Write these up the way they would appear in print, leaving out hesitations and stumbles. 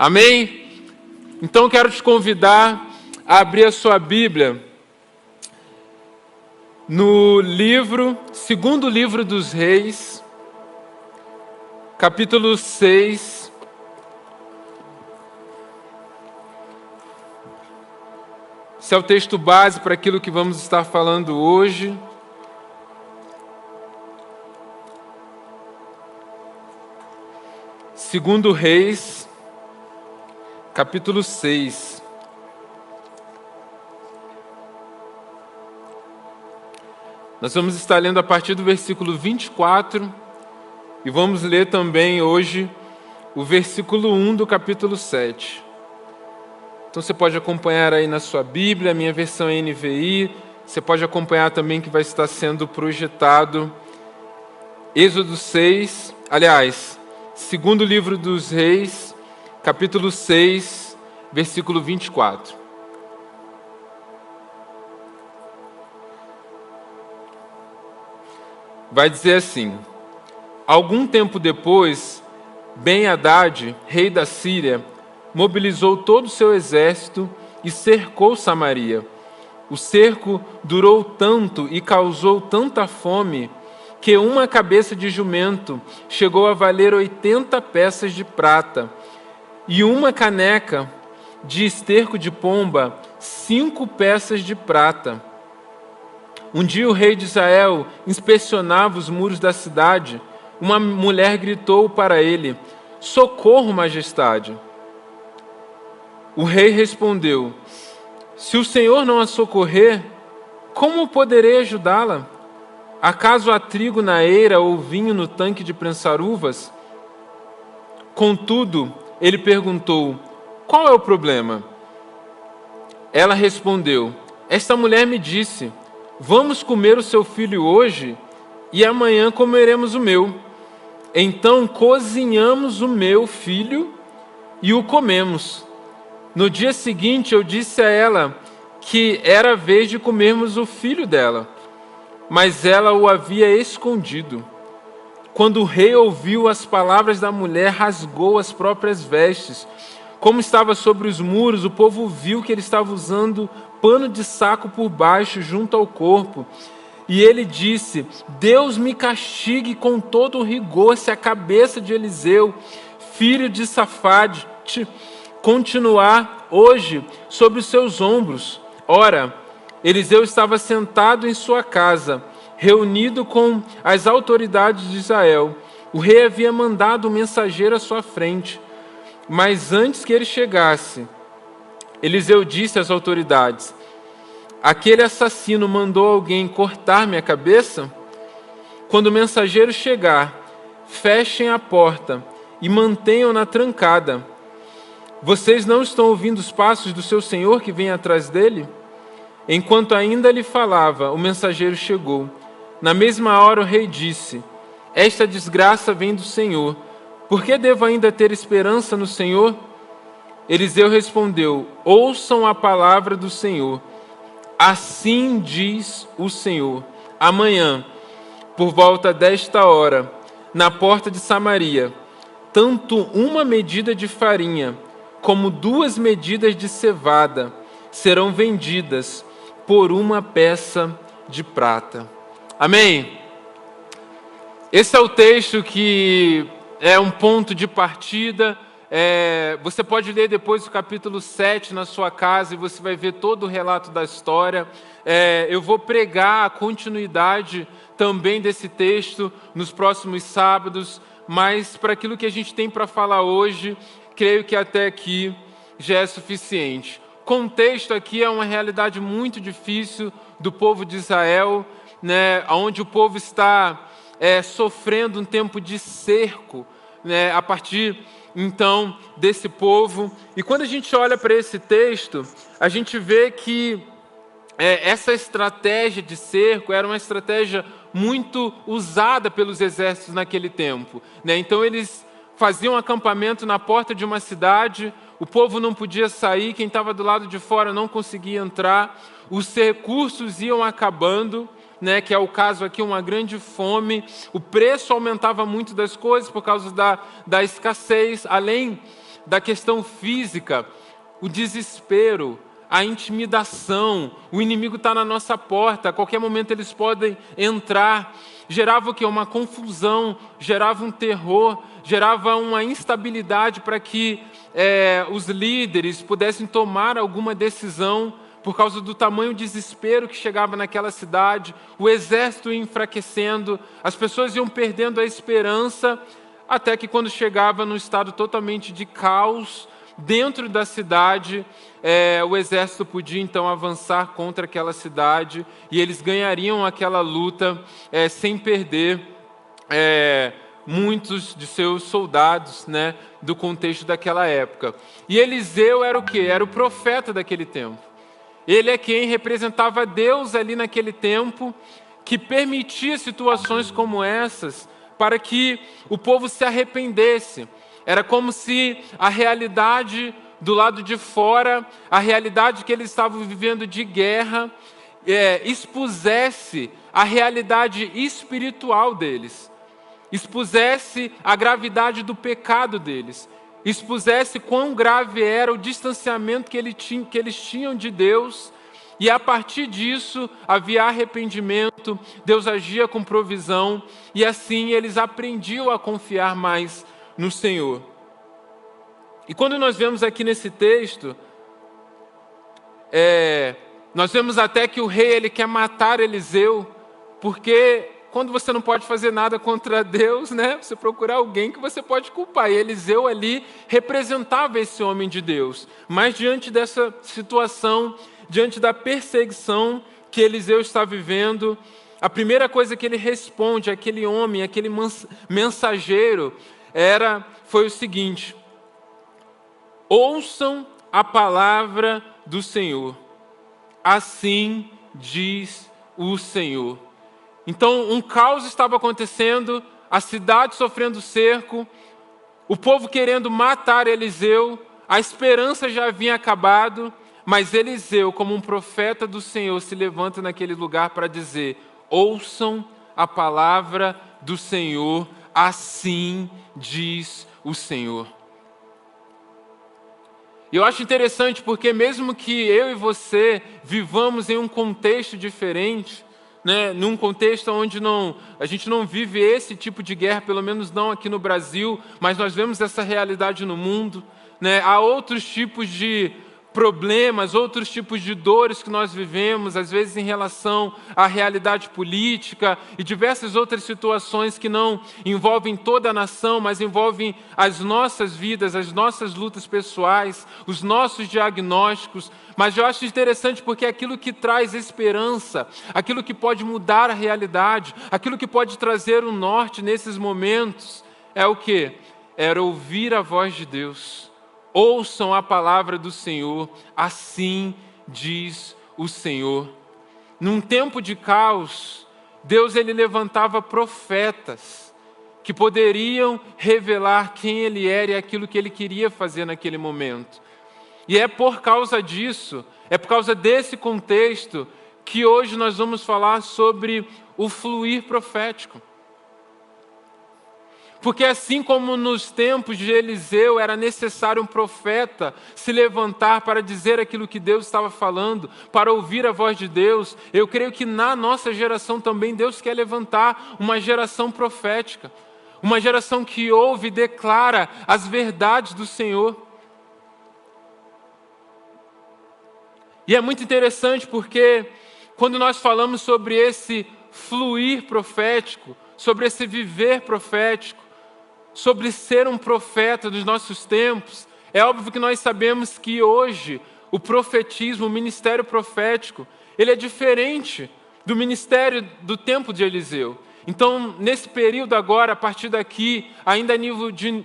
Amém? Então quero te convidar a abrir a sua Bíblia no segundo livro dos Reis, capítulo 6. Esse é o texto base para aquilo que vamos estar falando hoje. Segundo Reis, capítulo 6. Nós vamos estar lendo a partir do versículo 24 e vamos ler também hoje o versículo 1 do capítulo 7. Então você pode acompanhar aí na sua Bíblia, a minha versão é NVI, você pode acompanhar também que vai estar sendo projetado Êxodo 6, segundo livro dos Reis, capítulo 6, versículo 24. Vai dizer assim: algum tempo depois, Ben-Hadad, rei da Síria, mobilizou todo o seu exército e cercou Samaria. O cerco durou tanto e causou tanta fome que uma cabeça de jumento chegou a valer 80 peças de prata, e uma caneca de esterco de pomba, 5 peças de prata. Um dia o rei de Israel inspecionava os muros da cidade. Uma mulher gritou para ele: "Socorro, majestade!" O rei respondeu: "Se o Senhor não a socorrer, como poderei ajudá-la? Acaso há trigo na eira ou vinho no tanque de prensar uvas?" Contudo, ele perguntou: "Qual é o problema?" Ela respondeu: "Esta mulher me disse: vamos comer o seu filho hoje e amanhã comeremos o meu. Então cozinhamos o meu filho e o comemos. No dia seguinte eu disse a ela que era a vez de comermos o filho dela, mas ela o havia escondido. Quando o rei ouviu as palavras da mulher, rasgou as próprias vestes. Como estava sobre os muros, o povo viu que ele estava usando pano de saco por baixo, junto ao corpo. E ele disse: Deus me castigue com todo o rigor se a cabeça de Eliseu, filho de Safate, continuar hoje sobre os seus ombros. Ora, Eliseu estava sentado em sua casa, reunido com as autoridades de Israel. O rei havia mandado um mensageiro à sua frente. Mas antes que ele chegasse, Eliseu disse às autoridades: aquele assassino mandou alguém cortar minha cabeça? Quando o mensageiro chegar, fechem a porta e mantenham-na trancada. Vocês não estão ouvindo os passos do seu senhor que vem atrás dele? Enquanto ainda lhe falava, o mensageiro chegou. Na mesma hora o rei disse: esta desgraça vem do Senhor. Por que devo ainda ter esperança no Senhor? Eliseu respondeu: ouçam a palavra do Senhor. Assim diz o Senhor: amanhã, por volta desta hora, na porta de Samaria, tanto uma medida de farinha como 2 medidas de cevada serão vendidas por uma peça de prata. Amém? Esse é o texto que é um ponto de partida. Você pode ler depois o capítulo 7 na sua casa e você vai ver todo o relato da história. Eu vou pregar a continuidade também desse texto nos próximos sábados, mas para aquilo que a gente tem para falar hoje, creio que até aqui já é suficiente. O contexto aqui é uma realidade muito difícil do povo de Israel, né, onde o povo está sofrendo um tempo de cerco, né, a partir então desse povo. E quando a gente olha para esse texto, a gente vê que essa estratégia de cerco era uma estratégia muito usada pelos exércitos naquele tempo, né? Então eles faziam um acampamento na porta de uma cidade, o povo não podia sair, quem estava do lado de fora não conseguia entrar, os recursos iam acabando, né, que é o caso aqui, uma grande fome, o preço aumentava muito das coisas por causa da escassez, além da questão física, o desespero, a intimidação, o inimigo está na nossa porta, a qualquer momento eles podem entrar. Gerava o quê? Uma confusão, gerava um terror, gerava uma instabilidade para que os líderes pudessem tomar alguma decisão por causa do tamanho desespero que chegava naquela cidade, o exército ia enfraquecendo, as pessoas iam perdendo a esperança, até que quando chegava num estado totalmente de caos, dentro da cidade, o exército podia então avançar contra aquela cidade e eles ganhariam aquela luta sem perder muitos de seus soldados, né, do contexto daquela época. E Eliseu era o quê? Era o profeta daquele tempo. Ele é quem representava Deus ali naquele tempo, que permitia situações como essas para que o povo se arrependesse. Era como se a realidade do lado de fora, a realidade que eles estavam vivendo de guerra, expusesse a realidade espiritual deles, expusesse a gravidade do pecado deles, expusesse quão grave era o distanciamento que eles tinham de Deus, e a partir disso havia arrependimento, Deus agia com provisão, e assim eles aprendiam a confiar mais no Senhor. E quando nós vemos aqui nesse texto, nós vemos até que o rei ele quer matar Eliseu, porque quando você não pode fazer nada contra Deus, né, você procura alguém que você pode culpar. E Eliseu ali representava esse homem de Deus. Mas diante dessa situação, diante da perseguição que Eliseu está vivendo, a primeira coisa que ele responde àquele homem, àquele mensageiro, foi o seguinte: ouçam a palavra do Senhor, assim diz o Senhor. Então, um caos estava acontecendo, a cidade sofrendo cerco, o povo querendo matar Eliseu, a esperança já havia acabado, mas Eliseu, como um profeta do Senhor, se levanta naquele lugar para dizer: ouçam a palavra do Senhor, assim diz o Senhor. E eu acho interessante porque mesmo que eu e você vivamos em um contexto diferente, né, num contexto onde a gente não vive esse tipo de guerra, pelo menos não aqui no Brasil, mas nós vemos essa realidade no mundo, né, há outros tipos de problemas, outros tipos de dores que nós vivemos, às vezes em relação à realidade política e diversas outras situações que não envolvem toda a nação, mas envolvem as nossas vidas, as nossas lutas pessoais, os nossos diagnósticos. Mas eu acho interessante porque aquilo que traz esperança, aquilo que pode mudar a realidade, aquilo que pode trazer um norte nesses momentos, é o quê? Era ouvir a voz de Deus. Ouçam a palavra do Senhor, assim diz o Senhor. Num tempo de caos, Deus ele levantava profetas que poderiam revelar quem Ele era e aquilo que Ele queria fazer naquele momento. E é por causa disso, é por causa desse contexto, que hoje nós vamos falar sobre o fluir profético. Porque assim como nos tempos de Eliseu era necessário um profeta se levantar para dizer aquilo que Deus estava falando, para ouvir a voz de Deus, eu creio que na nossa geração também Deus quer levantar uma geração profética, uma geração que ouve e declara as verdades do Senhor. E é muito interessante porque quando nós falamos sobre esse fluir profético, sobre esse viver profético, sobre ser um profeta dos nossos tempos, é óbvio que nós sabemos que hoje o profetismo, o ministério profético, ele é diferente do ministério do tempo de Eliseu. Então, nesse período agora, a partir daqui, ainda a nível de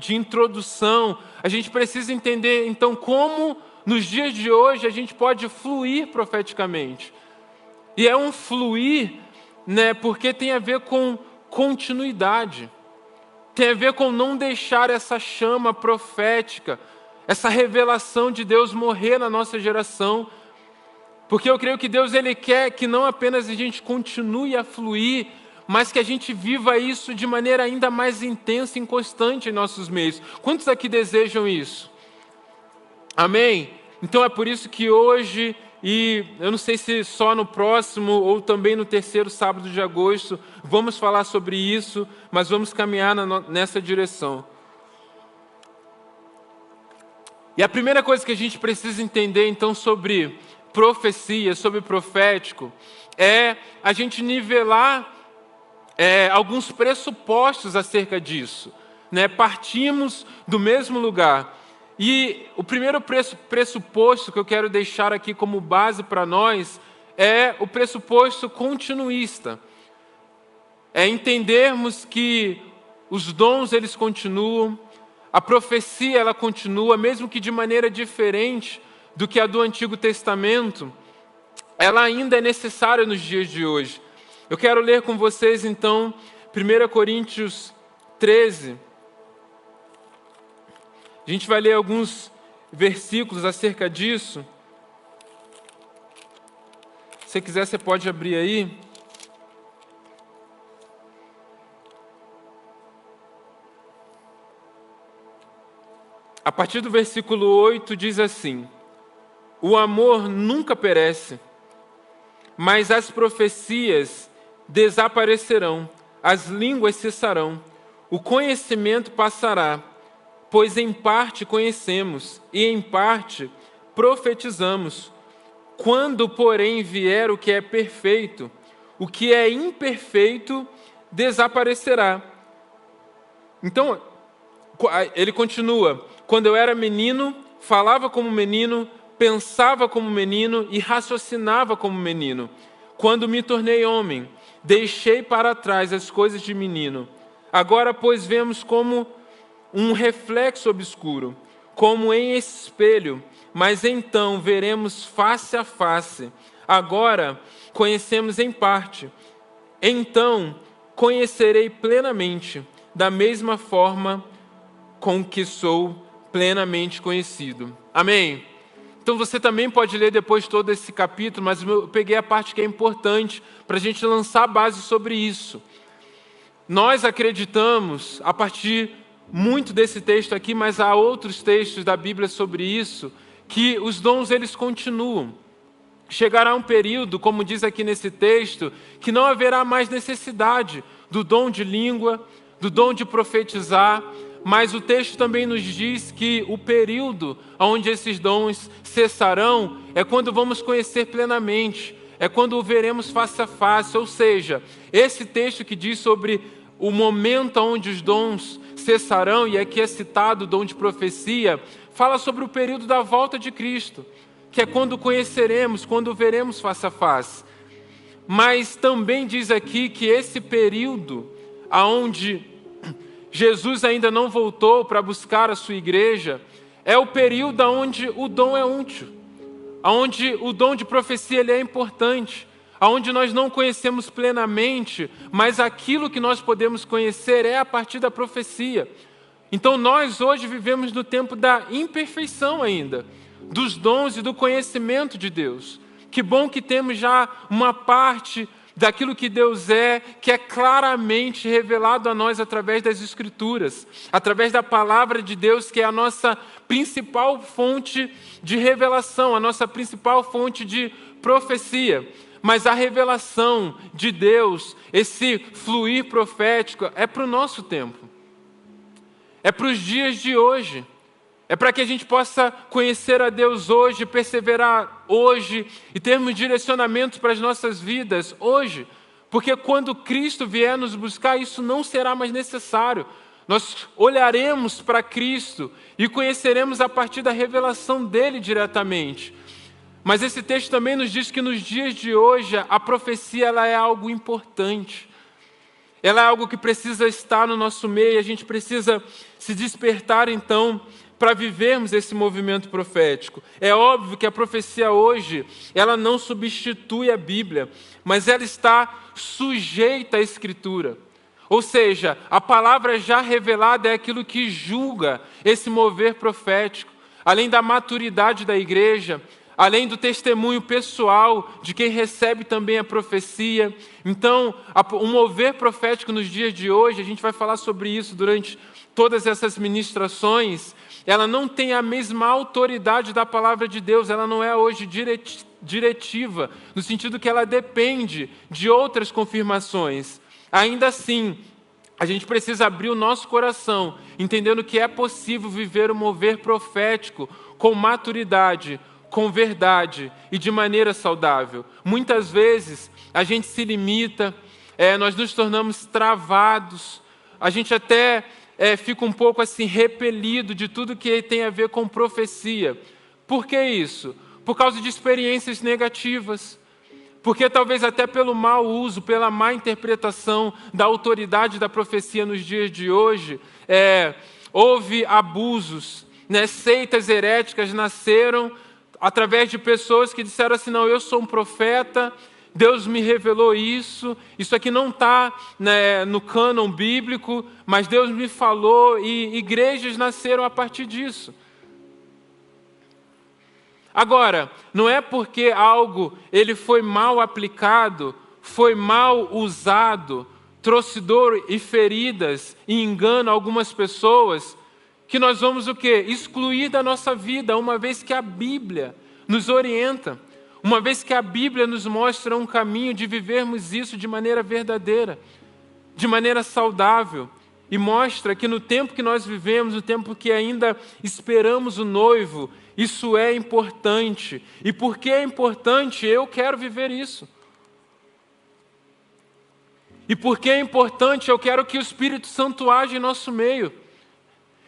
introdução, a gente precisa entender, então, como nos dias de hoje a gente pode fluir profeticamente. E é um fluir, né, porque tem a ver com continuidade. Tem a ver com não deixar essa chama profética, essa revelação de Deus morrer na nossa geração. Porque eu creio que Deus ele quer que não apenas a gente continue a fluir, mas que a gente viva isso de maneira ainda mais intensa e constante em nossos meios. Quantos aqui desejam isso? Amém? Então é por isso que hoje, e eu não sei se só no próximo ou também no terceiro sábado de agosto, vamos falar sobre isso, mas vamos caminhar nessa direção. E a primeira coisa que a gente precisa entender então sobre profecia, sobre profético, é a gente nivelar alguns pressupostos acerca disso, né? Partimos do mesmo lugar. E o primeiro pressuposto que eu quero deixar aqui como base para nós é o pressuposto continuista. É entendermos que os dons eles continuam, a profecia ela continua, mesmo que de maneira diferente do que a do Antigo Testamento, ela ainda é necessária nos dias de hoje. Eu quero ler com vocês então 1 Coríntios 13. A gente vai ler alguns versículos acerca disso. Se você quiser, você pode abrir aí. A partir do versículo 8 diz assim: o amor nunca perece, mas as profecias desaparecerão, as línguas cessarão, o conhecimento passará, pois em parte conhecemos e em parte profetizamos. Quando, porém, vier o que é perfeito, o que é imperfeito desaparecerá. Então, ele continua: quando eu era menino, falava como menino, pensava como menino e raciocinava como menino. Quando me tornei homem, deixei para trás as coisas de menino. Agora, pois, vemos como um reflexo obscuro, como em espelho, mas então veremos face a face. Agora conhecemos em parte, então conhecerei plenamente, da mesma forma com que sou plenamente conhecido. Amém? Então você também pode ler depois todo esse capítulo, mas eu peguei a parte que é importante para a gente lançar a base sobre isso. Nós acreditamos, a partir muito desse texto aqui, mas há outros textos da Bíblia sobre isso, que os dons eles continuam. Chegará um período, como diz aqui nesse texto, que não haverá mais necessidade do dom de língua, do dom de profetizar, mas o texto também nos diz que o período onde esses dons cessarão é quando vamos conhecer plenamente, é quando o veremos face a face. Ou seja, esse texto que diz sobre o momento onde os dons cessarão, e aqui é citado o dom de profecia, fala sobre o período da volta de Cristo, que é quando conheceremos, quando o veremos face a face. Mas também diz aqui que esse período onde Jesus ainda não voltou para buscar a sua igreja, é o período onde o dom é útil, onde o dom de profecia ele é importante, onde nós não conhecemos plenamente, mas aquilo que nós podemos conhecer é a partir da profecia. Então nós hoje vivemos no tempo da imperfeição ainda, dos dons e do conhecimento de Deus. Que bom que temos já uma parte daquilo que Deus é, que é claramente revelado a nós através das Escrituras, através da palavra de Deus, que é a nossa principal fonte de revelação, a nossa principal fonte de profecia. Mas a revelação de Deus, esse fluir profético, é para o nosso tempo. É para os dias de hoje. É para que a gente possa conhecer a Deus hoje, perseverar hoje e termos direcionamentos para as nossas vidas hoje. Porque quando Cristo vier nos buscar, isso não será mais necessário. Nós olharemos para Cristo e conheceremos a partir da revelação dele diretamente. Mas esse texto também nos diz que nos dias de hoje a profecia ela é algo importante. Ela é algo que precisa estar no nosso meio, a gente precisa se despertar então para vivermos esse movimento profético. É óbvio que a profecia hoje, ela não substitui a Bíblia, mas ela está sujeita à Escritura. Ou seja, a palavra já revelada é aquilo que julga esse mover profético. Além da maturidade da igreja, além do testemunho pessoal de quem recebe também a profecia. Então, o mover profético nos dias de hoje, a gente vai falar sobre isso durante todas essas ministrações, ela não tem a mesma autoridade da palavra de Deus, ela não é hoje diretiva, no sentido que ela depende de outras confirmações. Ainda assim, a gente precisa abrir o nosso coração, entendendo que é possível viver o mover profético com maturidade, com verdade e de maneira saudável. Muitas vezes a gente se limita, nós nos tornamos travados, a gente até fica um pouco assim repelido de tudo que tem a ver com profecia. Por que isso? Por causa de experiências negativas. Porque talvez até pelo mau uso, pela má interpretação da autoridade da profecia nos dias de hoje, houve abusos, né? Seitas heréticas nasceram através de pessoas que disseram assim, não, eu sou um profeta, Deus me revelou isso aqui não está, né, no cânon bíblico, mas Deus me falou e igrejas nasceram a partir disso. Agora, não é porque algo ele foi mal aplicado, foi mal usado, trouxe dor e feridas e engano a algumas pessoas, que nós vamos o quê? Excluir da nossa vida, uma vez que a Bíblia nos orienta, uma vez que a Bíblia nos mostra um caminho de vivermos isso de maneira verdadeira, de maneira saudável, e mostra que no tempo que nós vivemos, no tempo que ainda esperamos o noivo, isso é importante. E porque é importante, eu quero viver isso. E porque é importante, eu quero que o Espírito Santo age em nosso meio.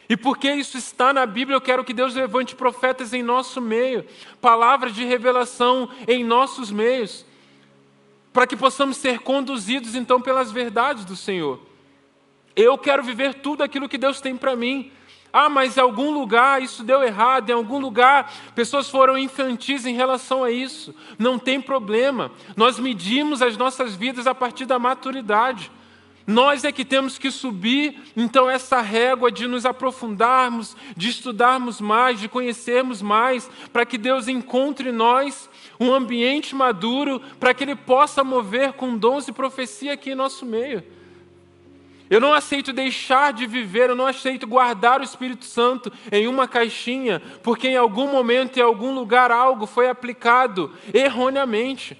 E porque isso está na Bíblia, eu quero que Deus levante profetas em nosso meio, palavras de revelação em nossos meios, para que possamos ser conduzidos então pelas verdades do Senhor. Eu quero viver tudo aquilo que Deus tem para mim. Ah, mas em algum lugar isso deu errado, em algum lugar pessoas foram infantis em relação a isso. Não tem problema, nós medimos as nossas vidas a partir da maturidade. Nós é que temos que subir, então, essa régua de nos aprofundarmos, de estudarmos mais, de conhecermos mais, para que Deus encontre em nós um ambiente maduro, para que Ele possa mover com dons e profecia aqui em nosso meio. Eu não aceito deixar de viver, eu não aceito guardar o Espírito Santo em uma caixinha, porque em algum momento, em algum lugar, algo foi aplicado erroneamente.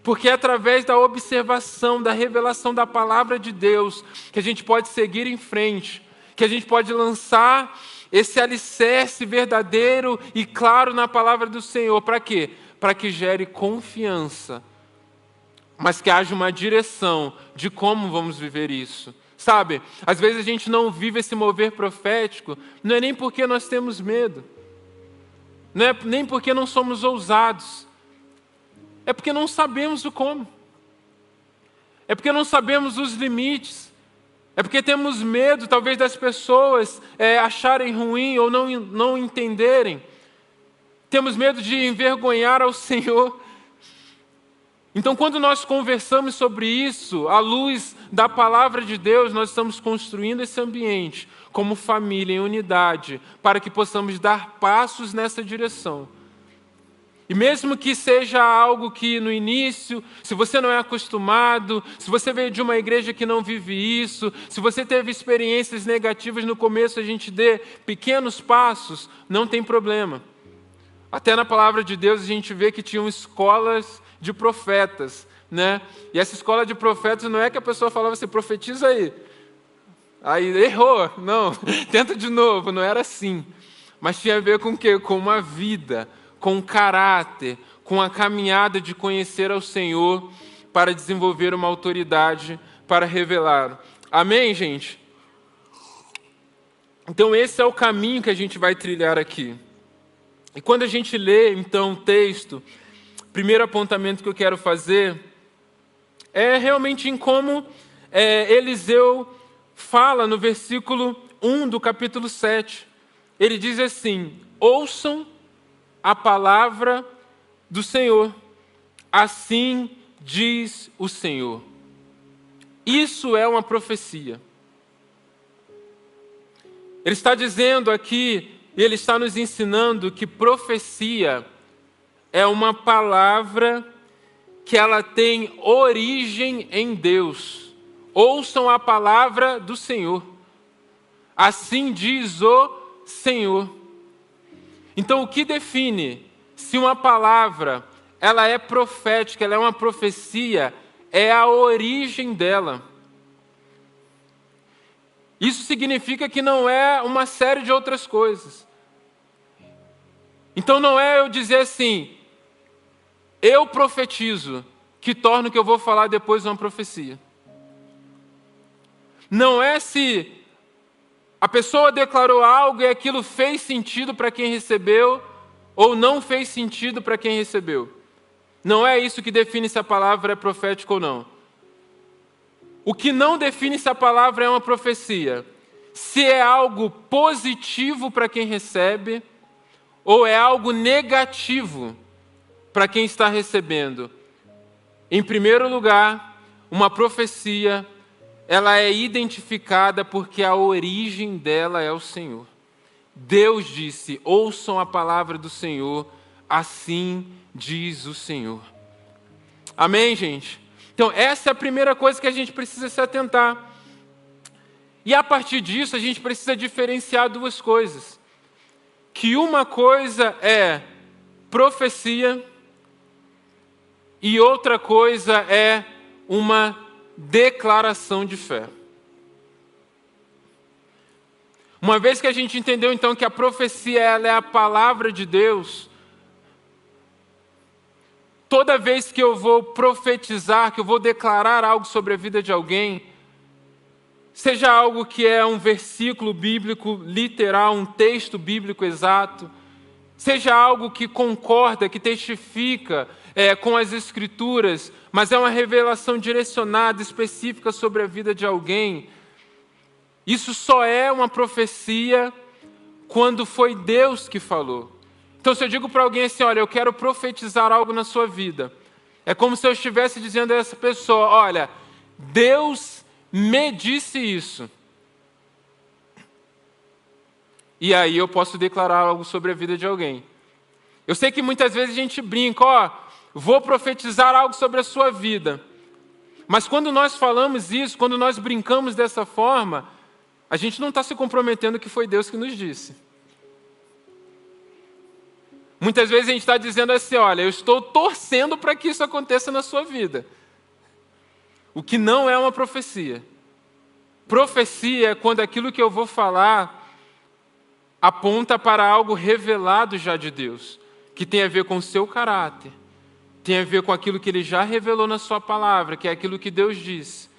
Porque é através da observação, da revelação da palavra de Deus, que a gente pode seguir em frente, que a gente pode lançar esse alicerce verdadeiro e claro na palavra do Senhor. Para quê? Para que gere confiança, mas que haja uma direção de como vamos viver isso. Sabe, às vezes a gente não vive esse mover profético, não é nem porque nós temos medo, não é nem porque não somos ousados, é porque não sabemos o como. É porque não sabemos os limites. É porque temos medo, talvez, das pessoas acharem ruim ou não entenderem. Temos medo de envergonhar ao Senhor. Então, quando nós conversamos sobre isso, à luz da palavra de Deus, nós estamos construindo esse ambiente como família, em unidade, para que possamos dar passos nessa direção. E mesmo que seja algo que no início, se você não é acostumado, se você veio de uma igreja que não vive isso, se você teve experiências negativas no começo, a gente dê pequenos passos, não tem problema. Até na palavra de Deus a gente vê que tinham escolas de profetas, né? E essa escola de profetas não é que a pessoa falava assim, profetiza aí. Aí errou, não, tenta de novo, não era assim. Mas tinha a ver com o quê? Com uma vida, com um caráter, com a caminhada de conhecer ao Senhor para desenvolver uma autoridade para revelar. Amém, gente? Então esse é o caminho que a gente vai trilhar aqui. E quando a gente lê, então, o texto, o primeiro apontamento que eu quero fazer é realmente em como Eliseu fala no versículo 1 do capítulo 7. Ele diz assim, ouçam a palavra do Senhor, assim diz o Senhor. Isso é uma profecia. Ele está dizendo aqui, ele está nos ensinando que profecia é uma palavra que ela tem origem em Deus. Ouçam a palavra do Senhor. Assim diz o Senhor. Então, o que define se uma palavra ela é profética, ela é uma profecia, é a origem dela. Isso significa que não é uma série de outras coisas. Então não é eu dizer assim, eu profetizo, que torna o que eu vou falar depois uma profecia. Não é se a pessoa declarou algo e aquilo fez sentido para quem recebeu ou não fez sentido para quem recebeu. Não é isso que define se a palavra é profética ou não. O que não define se a palavra é uma profecia, se é algo positivo para quem recebe ou é algo negativo para quem está recebendo. Em primeiro lugar, uma profecia, ela é identificada porque a origem dela é o Senhor. Deus disse, ouçam a palavra do Senhor, assim diz o Senhor. Amém, gente? Então, essa é a primeira coisa que a gente precisa se atentar. E a partir disso, a gente precisa diferenciar duas coisas. Que uma coisa é profecia e outra coisa é uma declaração de fé. Uma vez que a gente entendeu, então, que a profecia ela é a palavra de Deus, toda vez que eu vou profetizar, que eu vou declarar algo sobre a vida de alguém, seja algo que é um versículo bíblico literal, um texto bíblico exato, seja algo que concorda, que testifica com as Escrituras, mas é uma revelação direcionada, específica sobre a vida de alguém, isso só é uma profecia quando foi Deus que falou. Então, se eu digo para alguém assim, olha, eu quero profetizar algo na sua vida, é como se eu estivesse dizendo a essa pessoa, olha, Deus me disse isso. E aí eu posso declarar algo sobre a vida de alguém. Eu sei que muitas vezes a gente brinca, vou profetizar algo sobre a sua vida. Mas quando nós falamos isso, quando nós brincamos dessa forma, a gente não está se comprometendo que foi Deus que nos disse. Muitas vezes a gente está dizendo assim, olha, eu estou torcendo para que isso aconteça na sua vida. O que não é uma profecia. Profecia é quando aquilo que eu vou falar aponta para algo revelado já de Deus, que tem a ver com o seu caráter, tem a ver com aquilo que Ele já revelou na sua palavra, que é aquilo que Deus disse.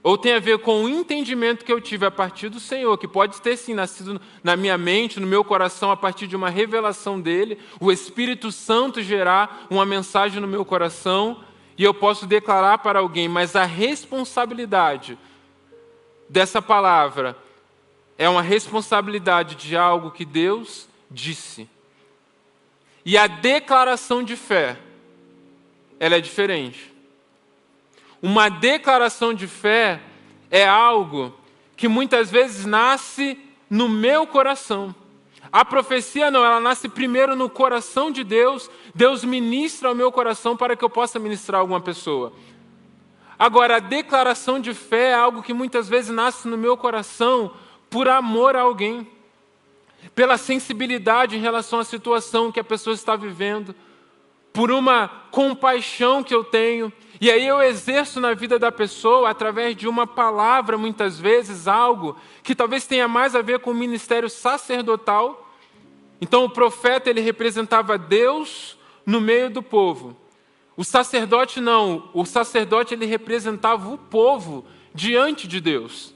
Ou tem a ver com o entendimento que eu tive a partir do Senhor, que pode ter sim nascido na minha mente, no meu coração, a partir de uma revelação dEle, o Espírito Santo gerar uma mensagem no meu coração, e eu posso declarar para alguém, mas a responsabilidade dessa palavra é uma responsabilidade de algo que Deus disse. E a declaração de fé, ela é diferente. Uma declaração de fé é algo que muitas vezes nasce no meu coração. A profecia não, ela nasce primeiro no coração de Deus. Deus ministra ao meu coração para que eu possa ministrar a alguma pessoa. Agora, a declaração de fé é algo que muitas vezes nasce no meu coração por amor a alguém, pela sensibilidade em relação à situação que a pessoa está vivendo, por uma compaixão que eu tenho, e aí eu exerço na vida da pessoa, através de uma palavra, muitas vezes, algo que talvez tenha mais a ver com o ministério sacerdotal. Então o profeta, ele representava Deus no meio do povo. O sacerdote não, o sacerdote ele representava o povo diante de Deus.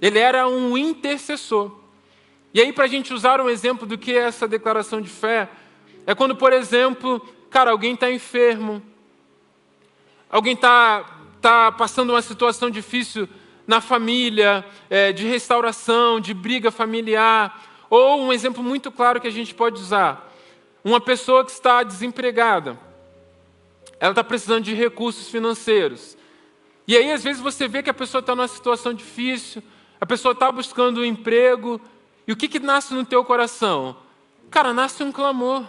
Ele era um intercessor. E aí, para a gente usar um exemplo do que é essa declaração de fé, é quando, por exemplo, alguém está enfermo, alguém está passando uma situação difícil na família, de restauração, de briga familiar, ou um exemplo muito claro que a gente pode usar, uma pessoa que está desempregada, ela está precisando de recursos financeiros, e aí às vezes você vê que a pessoa está numa situação difícil, a pessoa está buscando um emprego, e o que nasce no teu coração? Nasce um clamor.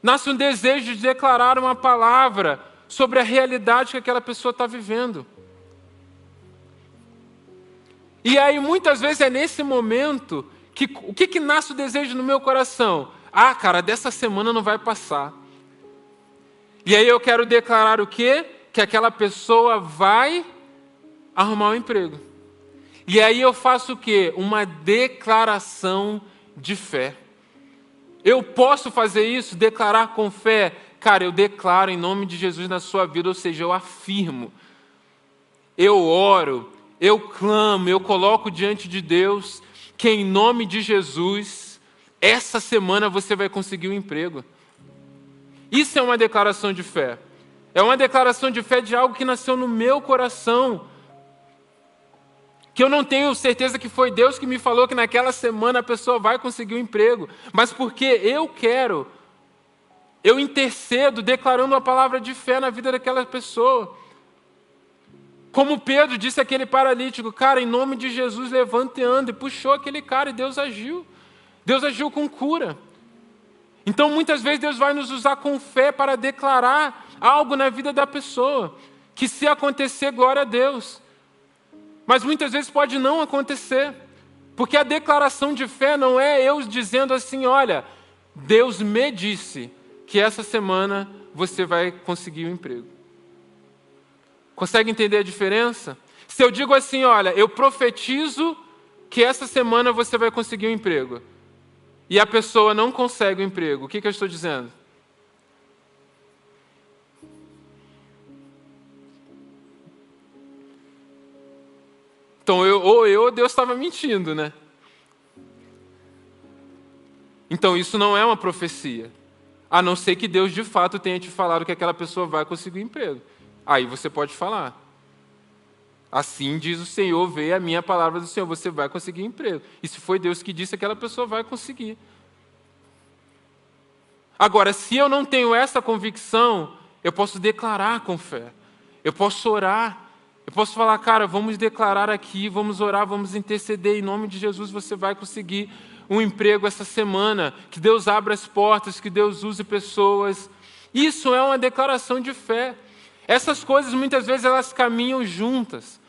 Nasce um desejo de declarar uma palavra sobre a realidade que aquela pessoa está vivendo. E aí, muitas vezes, é nesse momento que o que nasce o desejo no meu coração? Ah, cara, dessa semana não vai passar. E aí eu quero declarar o quê? Que aquela pessoa vai arrumar um emprego. E aí eu faço o quê? Uma declaração de fé. Eu posso fazer isso, declarar com fé? Cara, eu declaro em nome de Jesus na sua vida, ou seja, eu afirmo. Eu oro, eu clamo, eu coloco diante de Deus que em nome de Jesus, essa semana você vai conseguir um emprego. Isso é uma declaração de fé. É uma declaração de fé de algo que nasceu no meu coração. Que eu não tenho certeza que foi Deus que me falou que naquela semana a pessoa vai conseguir um emprego. Mas porque eu quero, eu intercedo declarando uma palavra de fé na vida daquela pessoa. Como Pedro disse àquele paralítico, cara, em nome de Jesus, levanta e anda. E puxou aquele cara e Deus agiu. Deus agiu com cura. Então, muitas vezes, Deus vai nos usar com fé para declarar algo na vida da pessoa. Que se acontecer, glória a Deus. Mas muitas vezes pode não acontecer. Porque a declaração de fé não é eu dizendo assim, olha, Deus me disse que essa semana você vai conseguir um emprego. Consegue entender a diferença? Se eu digo assim, olha, eu profetizo que essa semana você vai conseguir um emprego. E a pessoa não consegue o emprego. O que eu estou dizendo? Então, ou Deus estava mentindo, né? Então, isso não é uma profecia. A não ser que Deus, de fato, tenha te falado que aquela pessoa vai conseguir um emprego. Aí você pode falar. Assim diz o Senhor, veio a minha palavra do Senhor, você vai conseguir emprego. E se foi Deus que disse, aquela pessoa vai conseguir. Agora, se eu não tenho essa convicção, eu posso declarar com fé. Eu posso orar. Eu posso falar, cara, vamos declarar aqui, vamos orar, vamos interceder. Em nome de Jesus, você vai conseguir um emprego essa semana. Que Deus abra as portas, que Deus use pessoas. Isso é uma declaração de fé. Essas coisas, muitas vezes, elas caminham juntas.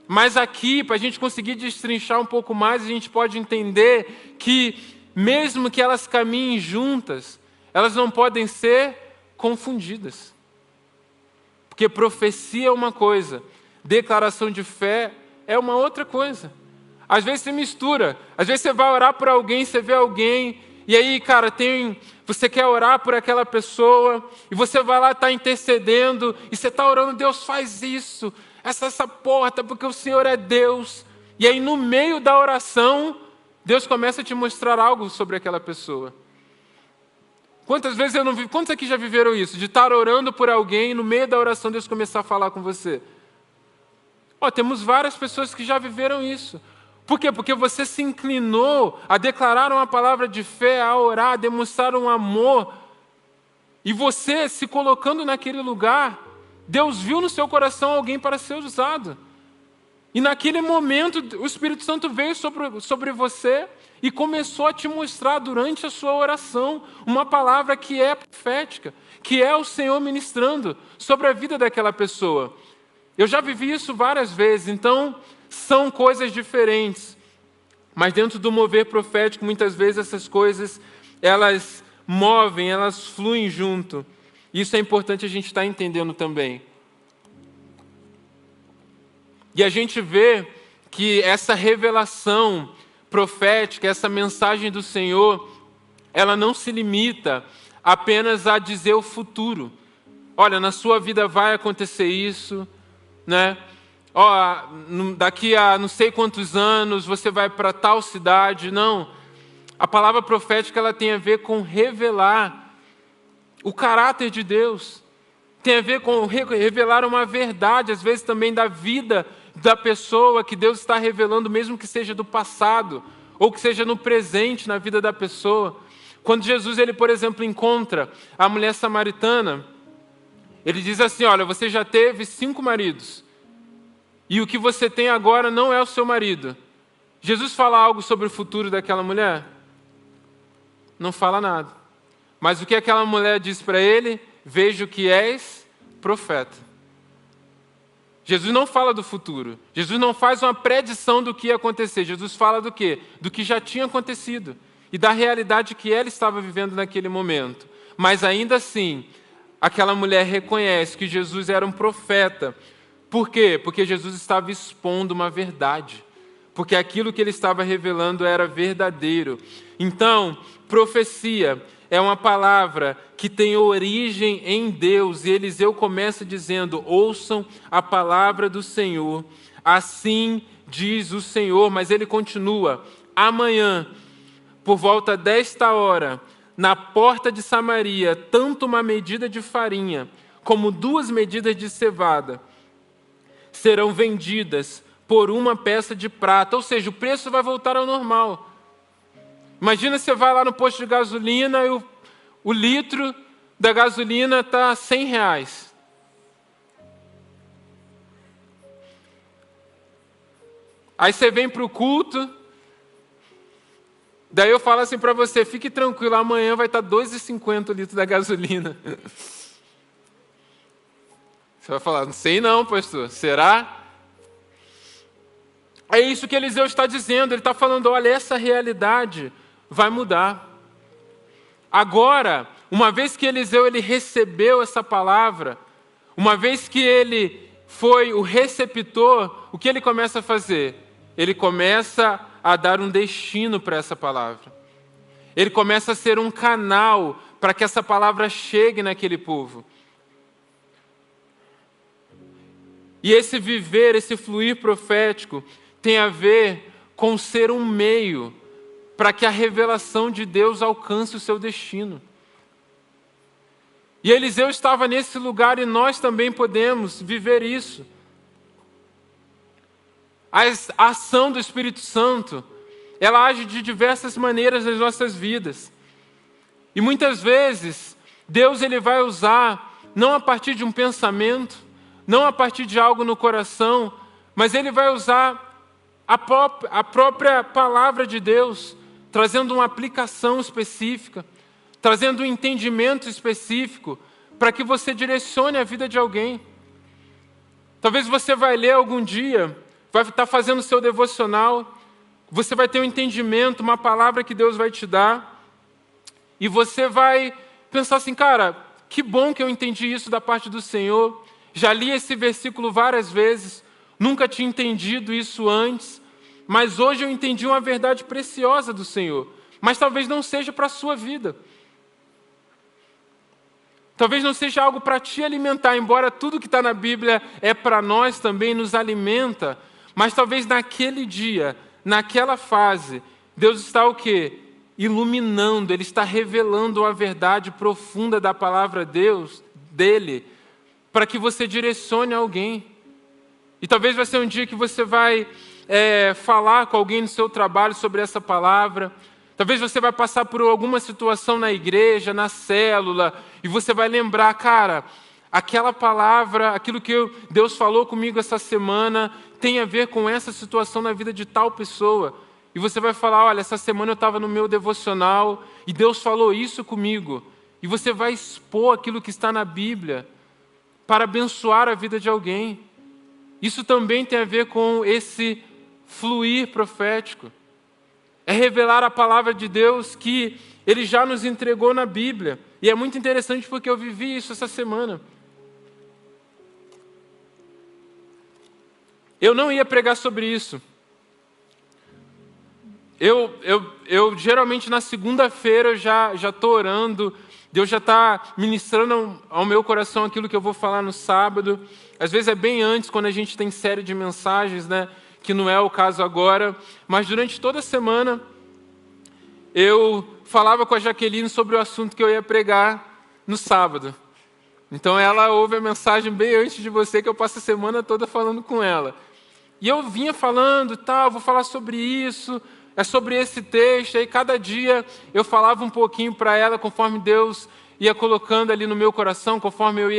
Mas aqui, para a gente conseguir destrinchar um pouco mais, a gente pode entender que, mesmo que elas caminhem juntas, elas não podem ser confundidas. Porque profecia é uma coisa, declaração de fé é uma outra coisa. Às vezes você mistura, às vezes você vai orar por alguém, você vê alguém, e aí, cara, você quer orar por aquela pessoa, e você vai lá, está intercedendo, e você está orando, Deus faz isso, essa porta, porque o Senhor é Deus. E aí, no meio da oração, Deus começa a te mostrar algo sobre aquela pessoa. Quantas vezes eu não vi? Quantos aqui já viveram isso? De estar orando por alguém e no meio da oração Deus começar a falar com você? Temos várias pessoas que já viveram isso. Por quê? Porque você se inclinou a declarar uma palavra de fé, a orar, a demonstrar um amor. E você, se colocando naquele lugar, Deus viu no seu coração alguém para ser usado. E naquele momento, o Espírito Santo veio sobre você e começou a te mostrar durante a sua oração uma palavra que é profética, que é o Senhor ministrando sobre a vida daquela pessoa. Eu já vivi isso várias vezes, então são coisas diferentes. Mas dentro do mover profético, muitas vezes essas coisas, elas movem, elas fluem junto. Isso é importante a gente estar entendendo também. E a gente vê que essa revelação profética, essa mensagem do Senhor, ela não se limita apenas a dizer o futuro. Olha, na sua vida vai acontecer isso, né? Daqui a não sei quantos anos você vai para tal cidade. Não. A palavra profética ela tem a ver com revelar o caráter de Deus. Tem a ver com revelar uma verdade, às vezes também da vida da pessoa que Deus está revelando, mesmo que seja do passado, ou que seja no presente, na vida da pessoa. Quando Jesus, ele, por exemplo, encontra a mulher samaritana, ele diz assim, olha, você já teve 5 maridos, e o que você tem agora não é o seu marido. Jesus fala algo sobre o futuro daquela mulher? Não fala nada. Mas o que aquela mulher diz para ele? Vejo que és profeta. Jesus não fala do futuro. Jesus não faz uma predição do que ia acontecer. Jesus fala do quê? Do que já tinha acontecido e da realidade que ela estava vivendo naquele momento. Mas ainda assim, aquela mulher reconhece que Jesus era um profeta. Por quê? Porque Jesus estava expondo uma verdade. Porque aquilo que ele estava revelando era verdadeiro. Então, profecia é uma palavra que tem origem em Deus. E Eliseu começa dizendo: ouçam a palavra do Senhor. Assim diz o Senhor. Mas ele continua: amanhã, por volta desta hora, na porta de Samaria, tanto uma medida de farinha como 2 medidas de cevada serão vendidas por 1 peça de prata. Ou seja, o preço vai voltar ao normal. Imagina você vai lá no posto de gasolina e o litro da gasolina está R$100. Aí você vem para o culto, daí eu falo assim para você: fique tranquilo, amanhã vai estar R$2,50 o litro da gasolina. Você vai falar: não sei não, pastor, será? É isso que Eliseu está dizendo. Ele está falando: olha, essa realidade vai mudar. Agora, uma vez que Eliseu ele recebeu essa palavra, uma vez que ele foi o receptor, o que ele começa a fazer? Ele começa a dar um destino para essa palavra. Ele começa a ser um canal para que essa palavra chegue naquele povo. E esse viver, esse fluir profético tem a ver com ser um meio para que a revelação de Deus alcance o seu destino. E Eliseu estava nesse lugar e nós também podemos viver isso. A ação do Espírito Santo, ela age de diversas maneiras nas nossas vidas. E muitas vezes, Deus ele vai usar, não a partir de um pensamento, não a partir de algo no coração, mas Ele vai usar a própria palavra de Deus, trazendo uma aplicação específica, trazendo um entendimento específico, para que você direcione a vida de alguém. Talvez você vai ler algum dia, vai estar fazendo o seu devocional, você vai ter um entendimento, uma palavra que Deus vai te dar, e você vai pensar assim: cara, que bom que eu entendi isso da parte do Senhor, já li esse versículo várias vezes, nunca tinha entendido isso antes, mas hoje eu entendi uma verdade preciosa do Senhor. Mas talvez não seja para a sua vida. Talvez não seja algo para te alimentar, embora tudo que está na Bíblia é para nós também, nos alimenta. Mas talvez naquele dia, naquela fase, Deus está o quê? Iluminando, Ele está revelando a verdade profunda da palavra dele, para que você direcione alguém. E talvez vai ser um dia que você vai falar com alguém no seu trabalho sobre essa palavra. Talvez você vai passar por alguma situação na igreja, na célula, e você vai lembrar: cara, aquela palavra, aquilo que Deus falou comigo essa semana, tem a ver com essa situação na vida de tal pessoa. E você vai falar: olha, essa semana eu estava no meu devocional, e Deus falou isso comigo. E você vai expor aquilo que está na Bíblia, para abençoar a vida de alguém. Isso também tem a ver com esse fluir profético. É revelar a palavra de Deus que Ele já nos entregou na Bíblia. E é muito interessante porque eu vivi isso essa semana. Eu não ia pregar sobre isso. Eu geralmente na segunda-feira eu já estou orando, Deus já está ministrando ao meu coração aquilo que eu vou falar no sábado. Às vezes é bem antes, quando a gente tem série de mensagens, né, que não é o caso agora. Mas durante toda a semana, eu falava com a Jaqueline sobre o assunto que eu ia pregar no sábado. Então ela ouve a mensagem bem antes de você, que eu passo a semana toda falando com ela. E eu vinha falando, vou falar sobre isso, é sobre esse texto. Aí cada dia eu falava um pouquinho para ela, conforme Deus ia colocando ali no meu coração, conforme eu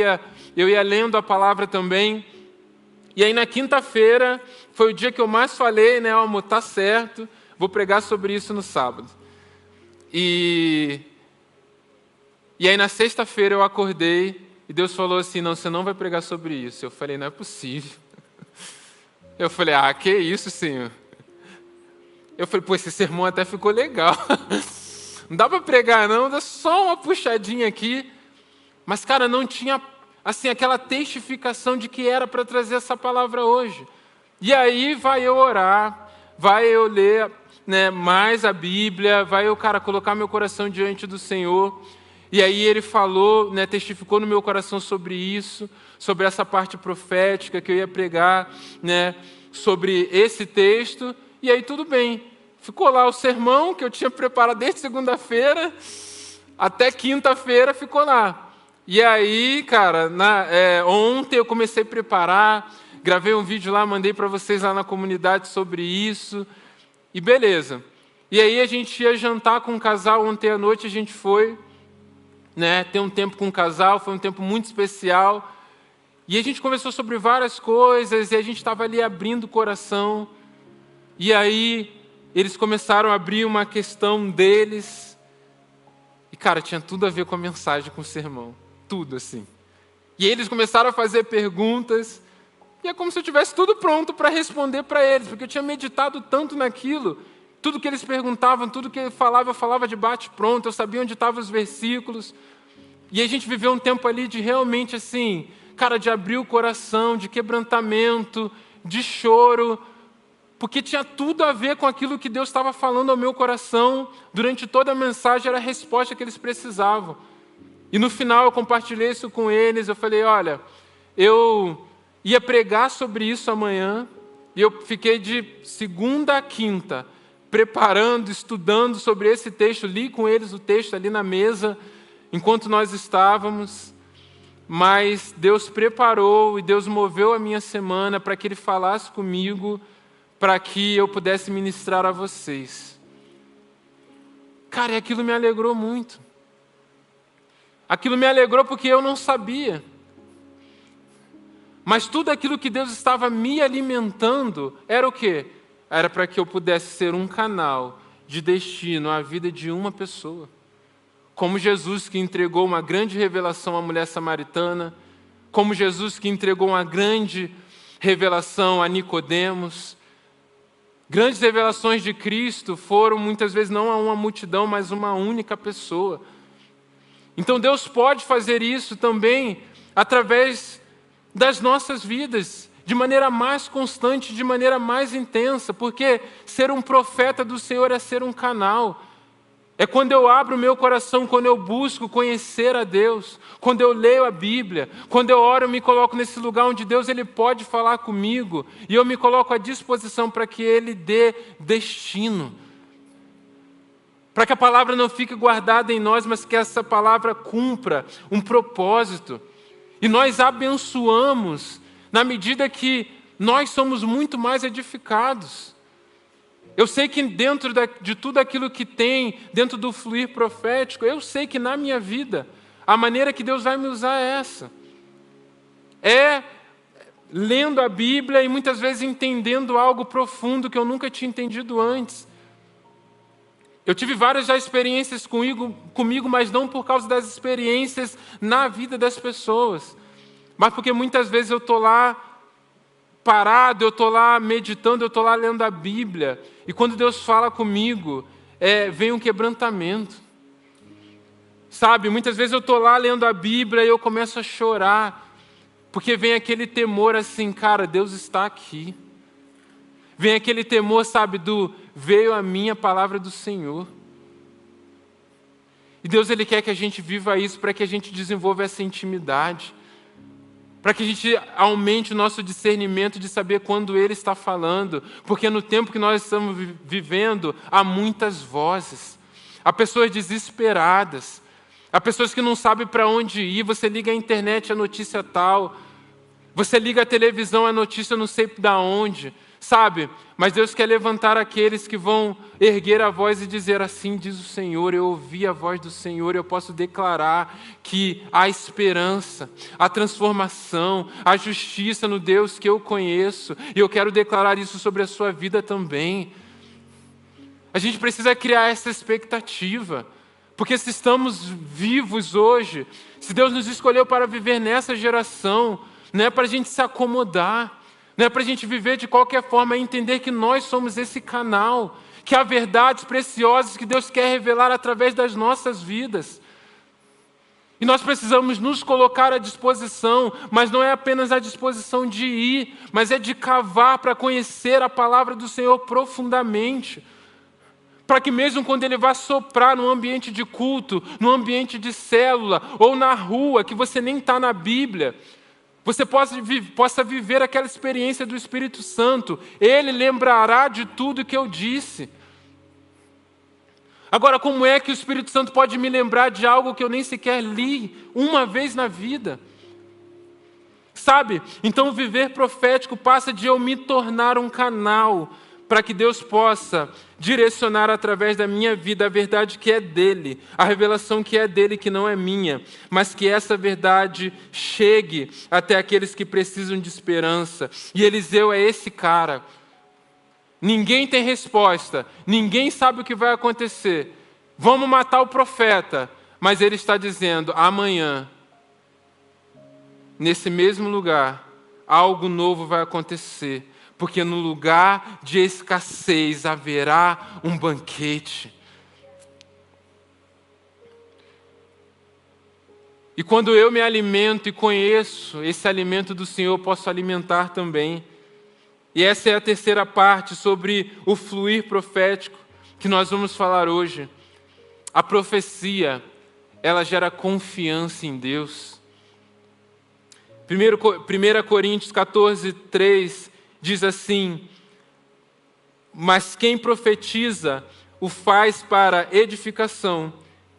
ia lendo a palavra também. E aí na quinta-feira foi o dia que eu mais falei, né, amor, tá certo, vou pregar sobre isso no sábado. E E aí na sexta-feira eu acordei e Deus falou assim, não, você não vai pregar sobre isso. Eu falei, não é possível. Eu falei, que isso, Senhor? Eu falei, pô, esse sermão até ficou legal. Não dá para pregar não, dá só uma puxadinha aqui. Mas, cara, não tinha assim aquela testificação de que era para trazer essa palavra hoje. E aí vai eu orar, vai eu ler, né, mais a Bíblia, vai eu, cara, colocar meu coração diante do Senhor. E aí ele falou, né, testificou no meu coração sobre isso, sobre essa parte profética que eu ia pregar, né, sobre esse texto. E aí tudo bem. Ficou lá o sermão que eu tinha preparado desde segunda-feira até quinta-feira, ficou lá. E aí, cara, ontem eu comecei a preparar, gravei um vídeo lá, mandei para vocês lá na comunidade sobre isso, e beleza. E aí a gente ia jantar com um casal, ontem à noite a gente foi, né, ter um tempo com um casal, foi um tempo muito especial, e a gente conversou sobre várias coisas, e a gente estava ali abrindo o coração, e aí eles começaram a abrir uma questão deles, e cara, tinha tudo a ver com a mensagem, com o sermão. Tudo assim. E eles começaram a fazer perguntas, e é como se eu tivesse tudo pronto para responder para eles, porque eu tinha meditado tanto naquilo, tudo que eles perguntavam, tudo que eu falava de bate-pronto, eu sabia onde estavam os versículos, e a gente viveu um tempo ali de realmente assim, cara, de abrir o coração, de quebrantamento, de choro, porque tinha tudo a ver com aquilo que Deus estava falando ao meu coração, durante toda a mensagem era a resposta que eles precisavam. E no final eu compartilhei isso com eles, eu falei, olha, eu ia pregar sobre isso amanhã, e eu fiquei de segunda a quinta, preparando, estudando sobre esse texto, li com eles o texto ali na mesa, enquanto nós estávamos, mas Deus preparou e Deus moveu a minha semana para que Ele falasse comigo, para que eu pudesse ministrar a vocês. Cara, e aquilo me alegrou muito. Aquilo me alegrou porque eu não sabia. Mas tudo aquilo que Deus estava me alimentando era o quê? Era para que eu pudesse ser um canal de destino à vida de uma pessoa. Como Jesus que entregou uma grande revelação à mulher samaritana, como Jesus que entregou uma grande revelação a Nicodemos. Grandes revelações de Cristo foram muitas vezes não a uma multidão, mas uma única pessoa. Então Deus pode fazer isso também através das nossas vidas, de maneira mais constante, de maneira mais intensa, porque ser um profeta do Senhor é ser um canal. É quando eu abro o meu coração, quando eu busco conhecer a Deus, quando eu leio a Bíblia, quando eu oro, eu me coloco nesse lugar onde Deus Ele pode falar comigo, e eu me coloco à disposição para que Ele dê destino. Para que a palavra não fique guardada em nós, mas que essa palavra cumpra um propósito. E nós abençoamos na medida que nós somos muito mais edificados. Eu sei que dentro de tudo aquilo que tem, dentro do fluir profético, eu sei que na minha vida, a maneira que Deus vai me usar é essa. É lendo a Bíblia e muitas vezes entendendo algo profundo que eu nunca tinha entendido antes. Eu tive várias já experiências comigo, mas não por causa das experiências na vida das pessoas, mas porque muitas vezes eu estou lá parado, eu estou lá meditando, eu estou lá lendo a Bíblia, e quando Deus fala comigo, vem um quebrantamento. Sabe, muitas vezes eu estou lá lendo a Bíblia e eu começo a chorar, porque vem aquele temor assim, cara, Deus está aqui. Vem aquele temor, sabe, veio a minha palavra do Senhor. E Deus, Ele quer que a gente viva isso para que a gente desenvolva essa intimidade. Para que a gente aumente o nosso discernimento de saber quando Ele está falando. Porque no tempo que nós estamos vivendo, há muitas vozes. Há pessoas desesperadas. Há pessoas que não sabem para onde ir. Você liga a internet, a notícia tal. Você liga a televisão, a notícia não sei de onde. Sabe? Mas Deus quer levantar aqueles que vão erguer a voz e dizer assim, diz o Senhor, eu ouvi a voz do Senhor, eu posso declarar que há esperança, há transformação, há justiça no Deus que eu conheço, e eu quero declarar isso sobre a sua vida também. A gente precisa criar essa expectativa, Porque se estamos vivos hoje, se Deus nos escolheu para viver nessa geração, não é para a gente se acomodar, não é para a gente viver de qualquer forma, é entender que nós somos esse canal, que há verdades preciosas que Deus quer revelar através das nossas vidas. E nós precisamos nos colocar à disposição, mas não é apenas a disposição de ir, mas é de cavar para conhecer a palavra do Senhor profundamente. Para que mesmo quando Ele vá soprar num ambiente de culto, num ambiente de célula, ou na rua, que você nem está na Bíblia, você possa viver aquela experiência do Espírito Santo. Ele lembrará de tudo que eu disse. Agora, como é que o Espírito Santo pode me lembrar de algo que eu nem sequer li uma vez na vida? Sabe? Então, o viver profético passa de eu me tornar um canal para que Deus possa direcionar através da minha vida a verdade que é dele, a revelação que é dele, que não é minha, mas que essa verdade chegue até aqueles que precisam de esperança. E Eliseu é esse cara. Ninguém tem resposta, ninguém sabe o que vai acontecer. Vamos matar o profeta, mas ele está dizendo: amanhã, nesse mesmo lugar, algo novo vai acontecer. Porque no lugar de escassez haverá um banquete. E quando eu me alimento e conheço esse alimento do Senhor, posso alimentar também. E essa é a terceira parte sobre o fluir profético que nós vamos falar hoje. A profecia, ela gera confiança em Deus. 1 Coríntios 14, 3 diz assim: mas quem profetiza o faz para edificação,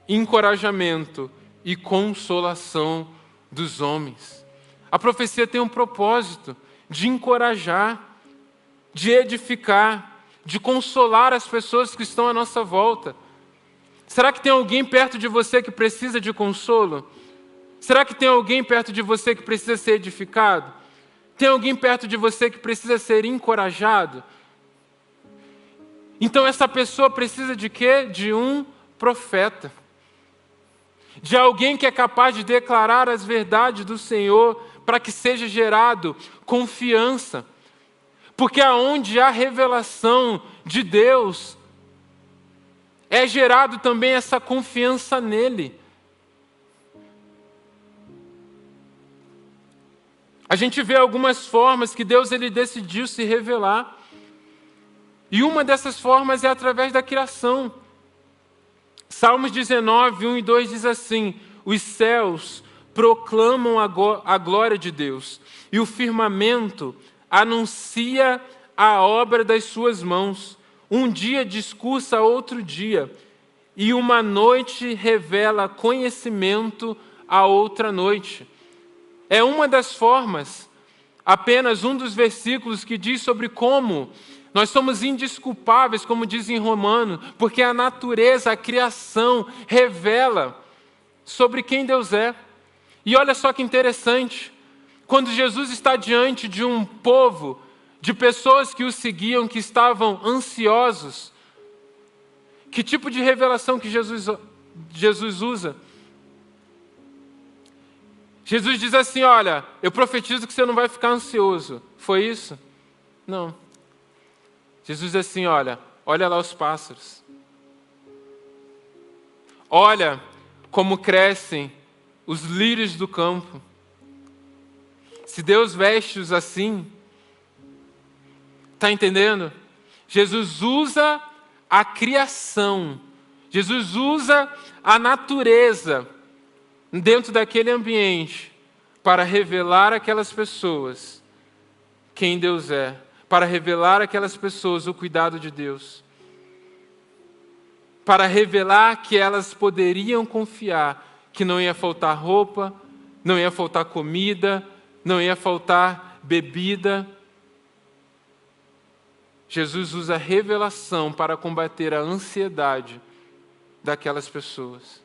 encorajamento e consolação dos homens. A profecia tem um propósito de encorajar, de edificar, de consolar as pessoas que estão à nossa volta. Será que tem alguém perto de você que precisa de consolo? Será que tem alguém perto de você que precisa ser edificado? Tem alguém perto de você que precisa ser encorajado? Então essa pessoa precisa de quê? De um profeta. De alguém que é capaz de declarar as verdades do Senhor para que seja gerado confiança. Porque aonde há revelação de Deus, é gerado também essa confiança nele. A gente vê algumas formas que Deus ele decidiu se revelar. E uma dessas formas é através da criação. Salmos 19, 1 e 2 diz assim: os céus proclamam a glória de Deus, e o firmamento anuncia a obra das suas mãos. Um dia discursa outro dia, e uma noite revela conhecimento a outra noite. É uma das formas, apenas um dos versículos que diz sobre como nós somos indesculpáveis, como diz em Romano, porque a natureza, a criação, revela sobre quem Deus é. E olha só que interessante, quando Jesus está diante de um povo, de pessoas que o seguiam, que estavam ansiosos, que tipo de revelação que Jesus usa? Jesus diz assim: olha, eu profetizo que você não vai ficar ansioso. Foi isso? Não. Jesus diz assim: olha lá os pássaros. Olha como crescem os lírios do campo. Se Deus veste-os assim, está entendendo? Jesus usa a criação, Jesus usa a natureza dentro daquele ambiente para revelar àquelas pessoas quem Deus é, para revelar àquelas pessoas o cuidado de Deus, para revelar que elas poderiam confiar que não ia faltar roupa, não ia faltar comida, não ia faltar bebida. Jesus usa a revelação para combater a ansiedade daquelas pessoas.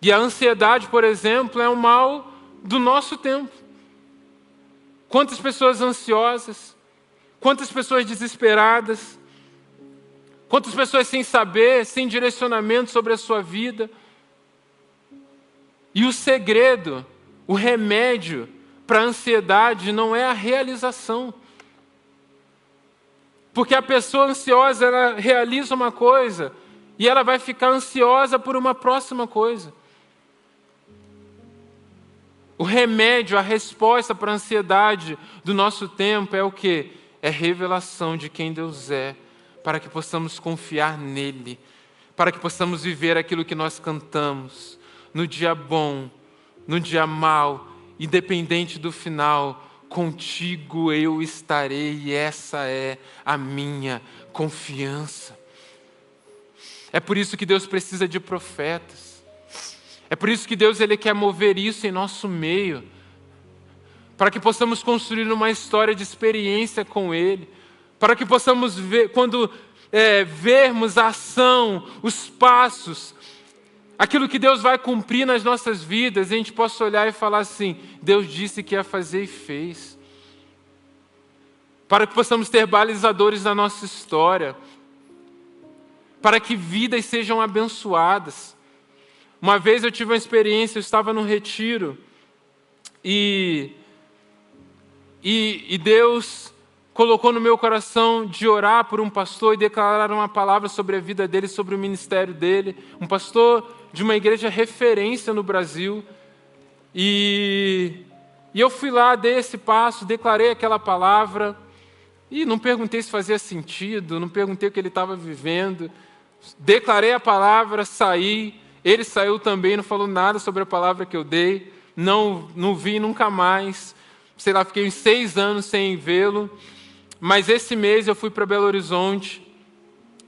E a ansiedade, por exemplo, é um mal do nosso tempo. Quantas pessoas ansiosas, quantas pessoas desesperadas, Quantas pessoas sem saber, sem direcionamento sobre a sua vida. E o segredo, o remédio para a ansiedade não é a realização. Porque a pessoa ansiosa, ela realiza uma coisa e ela vai ficar ansiosa por uma próxima coisa. O remédio, a resposta para a ansiedade do nosso tempo é o quê? É revelação de quem Deus é, para que possamos confiar nele, para que possamos viver aquilo que nós cantamos, no dia bom, no dia mau, independente do final, contigo eu estarei, e essa é a minha confiança. É por isso que Deus precisa de profetas. É por isso que Deus ele quer mover isso em nosso meio, para que possamos construir uma história de experiência com Ele, para que possamos ver, quando vermos a ação, os passos, aquilo que Deus vai cumprir nas nossas vidas, a gente possa olhar e falar assim, Deus disse que ia fazer e fez. Para que possamos ter balizadores na nossa história, para que vidas sejam abençoadas. Uma vez eu tive uma experiência, eu estava num retiro, e Deus colocou no meu coração de orar por um pastor e declarar uma palavra sobre a vida dele, sobre o ministério dele. Um pastor de uma igreja referência no Brasil. E eu fui lá, dei esse passo, declarei aquela palavra. E não perguntei se fazia sentido, não perguntei o que ele estava vivendo. Declarei a palavra, saí. Ele saiu também, não falou nada sobre a palavra que eu dei. Não vi nunca mais. Sei lá, fiquei uns 6 anos sem vê-lo. Mas esse mês eu fui para Belo Horizonte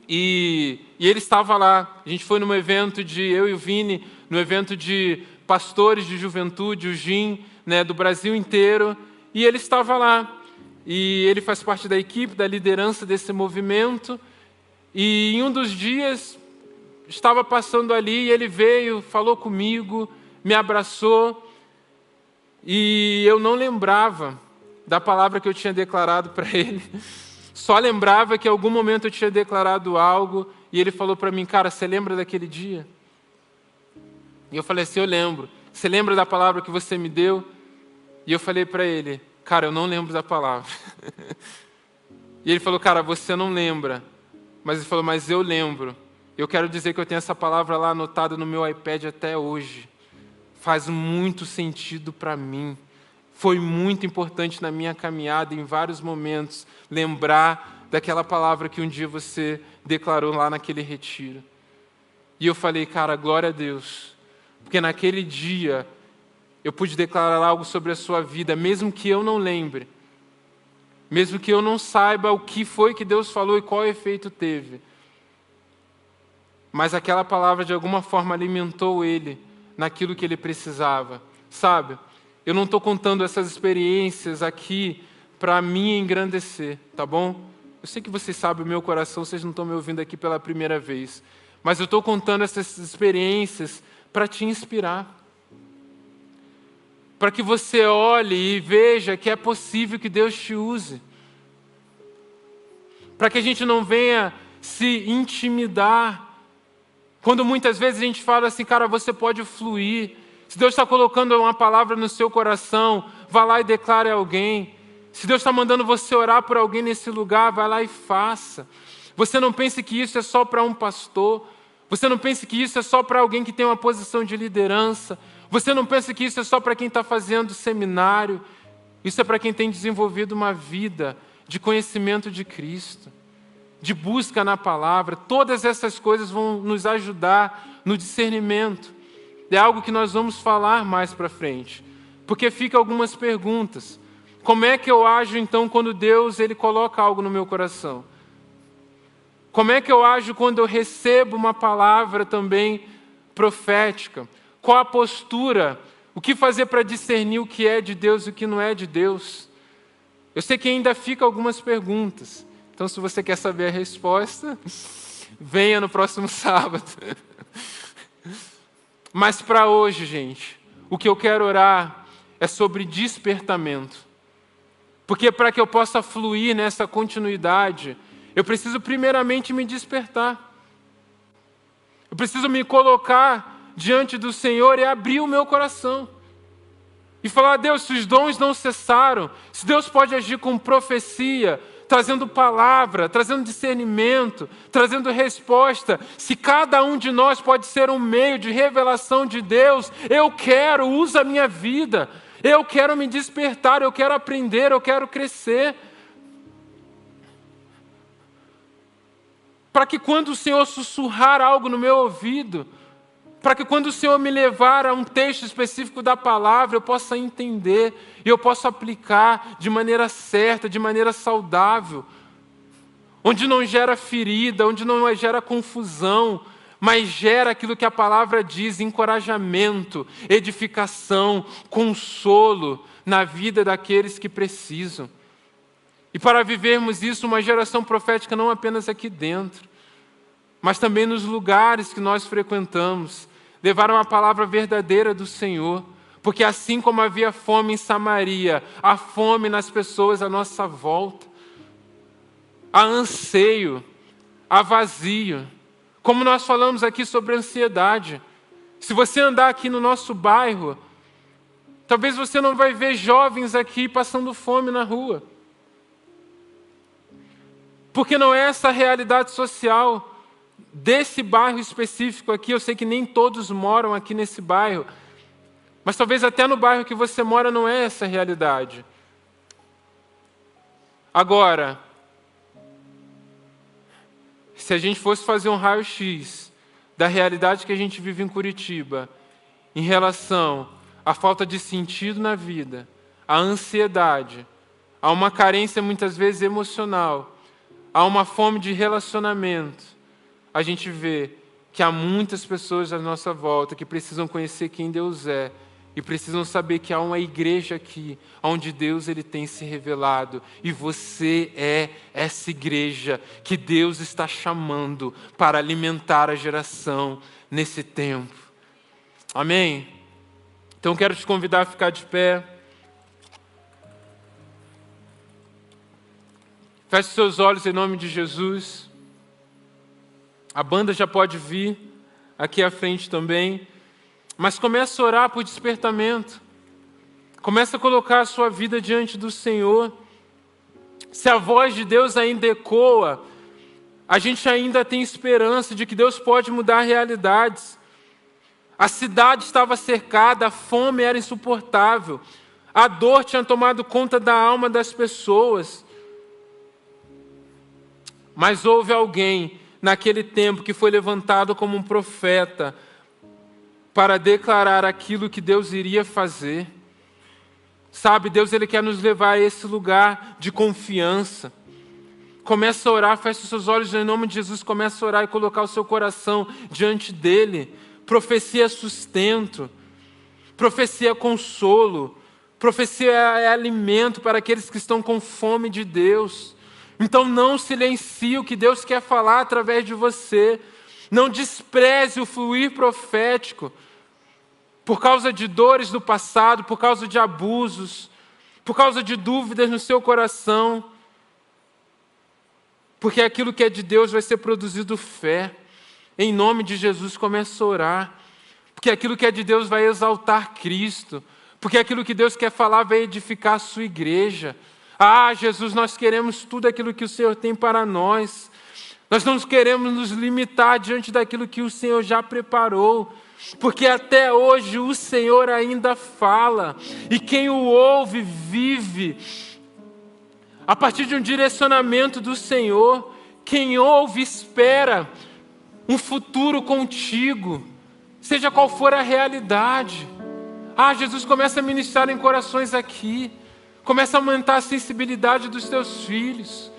e ele estava lá. A gente foi num evento eu e o Vini, no evento de pastores de juventude, o GIM, né, do Brasil inteiro. E ele estava lá. E ele faz parte da equipe, da liderança desse movimento. E em um dos dias, estava passando ali e ele veio, falou comigo, me abraçou. E eu não lembrava da palavra que eu tinha declarado para ele. Só lembrava que em algum momento eu tinha declarado algo e ele falou para mim, cara, você lembra daquele dia? E eu falei assim, eu lembro. Você lembra da palavra que você me deu? E eu falei para ele, cara, eu não lembro da palavra. E ele falou, cara, você não lembra. Mas ele falou, mas eu lembro. Eu quero dizer que eu tenho essa palavra lá anotada no meu iPad até hoje. Faz muito sentido para mim. Foi muito importante na minha caminhada, em vários momentos, lembrar daquela palavra que um dia você declarou lá naquele retiro. E eu falei, cara, glória a Deus, porque naquele dia eu pude declarar algo sobre a sua vida, mesmo que eu não lembre, mesmo que eu não saiba o que foi que Deus falou e qual efeito teve. Mas aquela palavra, de alguma forma, alimentou ele naquilo que ele precisava, sabe? Eu não estou contando essas experiências aqui para me engrandecer, tá bom? Eu sei que vocês sabem o meu coração, vocês não estão me ouvindo aqui pela primeira vez. Mas eu estou contando essas experiências para te inspirar. Para que você olhe e veja que é possível que Deus te use. Para que a gente não venha se intimidar. Quando muitas vezes a gente fala assim, cara, você pode fluir. Se Deus está colocando uma palavra no seu coração, vá lá e declare a alguém. Se Deus está mandando você orar por alguém nesse lugar, vai lá e faça. Você não pense que isso é só para um pastor. Você não pense que isso é só para alguém que tem uma posição de liderança. Você não pense que isso é só para quem está fazendo seminário. Isso é para quem tem desenvolvido uma vida de conhecimento de Cristo, de busca na palavra. Todas essas coisas vão nos ajudar no discernimento. É algo que nós vamos falar mais para frente. Porque fica algumas perguntas. Como é que eu ajo então quando Deus ele coloca algo no meu coração? Como é que eu ajo quando eu recebo uma palavra também profética? Qual a postura? O que fazer para discernir o que é de Deus e o que não é de Deus? Eu sei que ainda fica algumas perguntas. Então, se você quer saber a resposta, venha no próximo sábado. Mas para hoje, gente, o que eu quero orar é sobre despertamento. Porque para que eu possa fluir nessa continuidade, eu preciso primeiramente me despertar. Eu preciso me colocar diante do Senhor e abrir o meu coração. E falar: Deus, se os dons não cessaram, se Deus pode agir com profecia, trazendo palavra, trazendo discernimento, trazendo resposta, se cada um de nós pode ser um meio de revelação de Deus, eu quero, usa a minha vida, eu quero me despertar, eu quero aprender, eu quero crescer. Para que quando o Senhor sussurrar algo no meu ouvido, para que quando o Senhor me levar a um texto específico da palavra, eu possa entender e eu possa aplicar de maneira certa, de maneira saudável, onde não gera ferida, onde não gera confusão, mas gera aquilo que a palavra diz: encorajamento, edificação, consolo na vida daqueles que precisam. E para vivermos isso, uma geração profética não apenas aqui dentro, mas também nos lugares que nós frequentamos, levar uma palavra verdadeira do Senhor, porque assim como havia fome em Samaria, há fome nas pessoas à nossa volta, há anseio, há vazio. Como nós falamos aqui sobre ansiedade, se você andar aqui no nosso bairro, talvez você não vai ver jovens aqui passando fome na rua, porque não é essa a realidade social desse bairro específico aqui. Eu sei que nem todos moram aqui nesse bairro, mas talvez até no bairro que você mora não é essa a realidade. Agora, se a gente fosse fazer um raio-x da realidade que a gente vive em Curitiba, em relação à falta de sentido na vida, à ansiedade, a uma carência muitas vezes emocional, há uma fome de relacionamento, a gente vê que há muitas pessoas à nossa volta que precisam conhecer quem Deus é e precisam saber que há uma igreja aqui onde Deus ele tem se revelado, e você é essa igreja que Deus está chamando para alimentar a geração nesse tempo. Amém? Então quero te convidar a ficar de pé. Feche seus olhos em nome de Jesus. A banda já pode vir aqui à frente também. Mas comece a orar por despertamento. Comece a colocar a sua vida diante do Senhor. Se a voz de Deus ainda ecoa, a gente ainda tem esperança de que Deus pode mudar realidades. A cidade estava cercada, a fome era insuportável. A dor tinha tomado conta da alma das pessoas. Mas houve alguém naquele tempo que foi levantado como um profeta para declarar aquilo que Deus iria fazer. Sabe, Deus ele quer nos levar a esse lugar de confiança. Começa a orar, feche os seus olhos em nome de Jesus, começa a orar e colocar o seu coração diante dele. Profecia é sustento, profecia é consolo, profecia é alimento para aqueles que estão com fome de Deus. Então não silencie o que Deus quer falar através de você. Não despreze o fluir profético por causa de dores do passado, por causa de abusos, por causa de dúvidas no seu coração. Porque aquilo que é de Deus vai ser produzido fé. Em nome de Jesus, comece a orar. Porque aquilo que é de Deus vai exaltar Cristo. Porque aquilo que Deus quer falar vai edificar a sua igreja. Ah, Jesus, nós queremos tudo aquilo que o Senhor tem para nós. Nós não queremos nos limitar diante daquilo que o Senhor já preparou, porque até hoje o Senhor ainda fala, e quem o ouve vive. A partir de um direcionamento do Senhor, quem ouve espera um futuro contigo, seja qual for a realidade. Ah, Jesus, começa a ministrar em corações aqui. Começa a aumentar a sensibilidade dos teus filhos.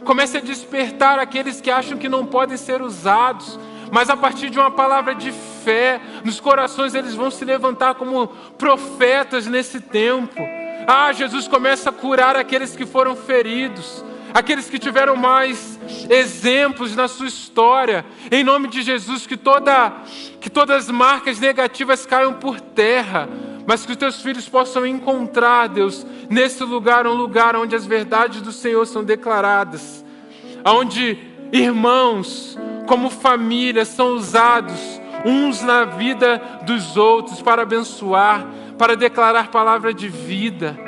Comece a despertar aqueles que acham que não podem ser usados, mas a partir de uma palavra de fé, nos corações eles vão se levantar como profetas nesse tempo. Ah, Jesus começa a curar aqueles que foram feridos, aqueles que tiveram mais exemplos na sua história. Em nome de Jesus, que todas as marcas negativas caiam por terra, mas que os teus filhos possam encontrar, Deus, nesse lugar, um lugar onde as verdades do Senhor são declaradas. onde irmãos, como família, são usados uns na vida dos outros para abençoar, para declarar palavra de vida,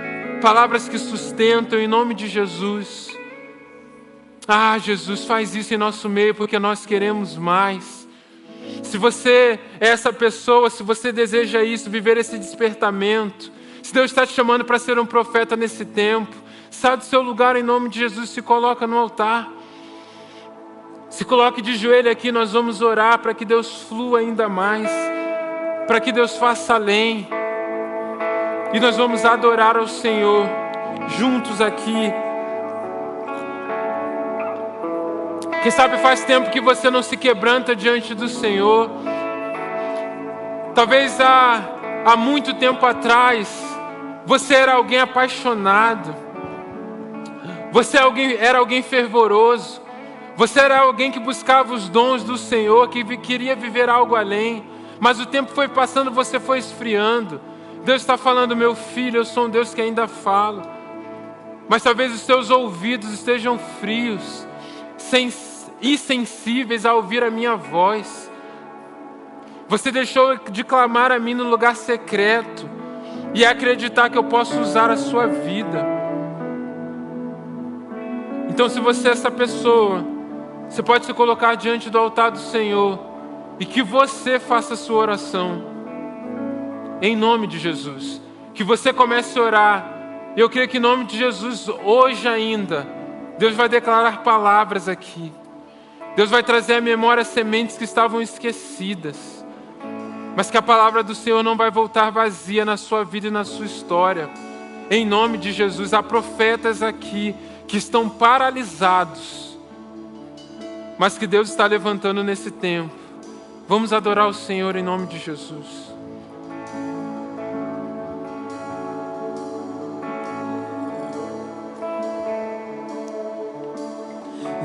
palavras que sustentam em nome de Jesus. Ah, Jesus, faz isso em nosso meio porque nós queremos mais. Se você é essa pessoa, se você deseja isso, viver esse despertamento, se Deus está te chamando para ser um profeta nesse tempo, sai do seu lugar em nome de Jesus, se coloca no altar. Se coloque de joelho aqui, nós vamos orar para que Deus flua ainda mais, para que Deus faça além. E nós vamos adorar ao Senhor juntos aqui. Quem sabe faz tempo que você não se quebranta diante do Senhor. Talvez há muito tempo atrás você era alguém apaixonado. Você era alguém fervoroso. Você era alguém que buscava os dons do Senhor, que queria viver algo além. Mas o tempo foi passando, você foi esfriando. Deus está falando, meu filho, eu sou um Deus que ainda falo. Mas talvez os seus ouvidos estejam frios, insensíveis a ouvir a minha voz. Você deixou de clamar a mim no lugar secreto e acreditar que eu posso usar a sua vida. Então, se você é essa pessoa, você pode se colocar diante do altar do Senhor e que você faça a sua oração em nome de Jesus. Que você comece a orar. Eu creio que em nome de Jesus, hoje ainda, Deus vai declarar palavras aqui. Deus vai trazer à memória sementes que estavam esquecidas. Mas que a palavra do Senhor não vai voltar vazia na sua vida e na sua história. Em nome de Jesus, há profetas aqui que estão paralisados, mas que Deus está levantando nesse tempo. Vamos adorar o Senhor em nome de Jesus.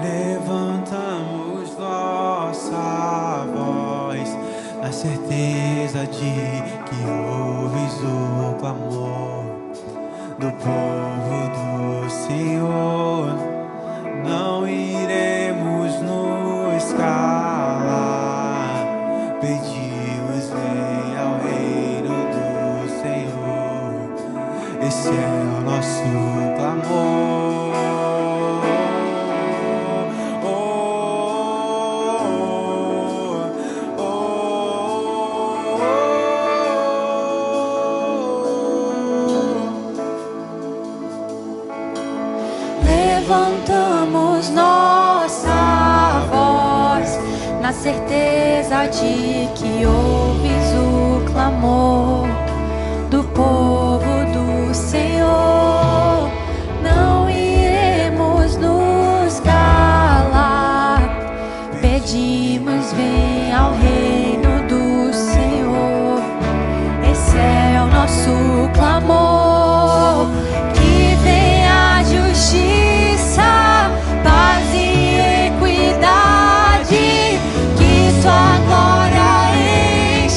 Levantamos nossa voz na certeza de que ouves o clamor do povo do Senhor. Não iremos nos calar, pedimos venha ao reino do Senhor. Esse é o nosso clamor. Levantamos nossa voz na certeza de que ouves o clamor do povo do Senhor. Não iremos nos calar, pedimos vem ao reino do Senhor. Esse é o nosso clamor. Que venha a justiça, paz e equidade, que sua glória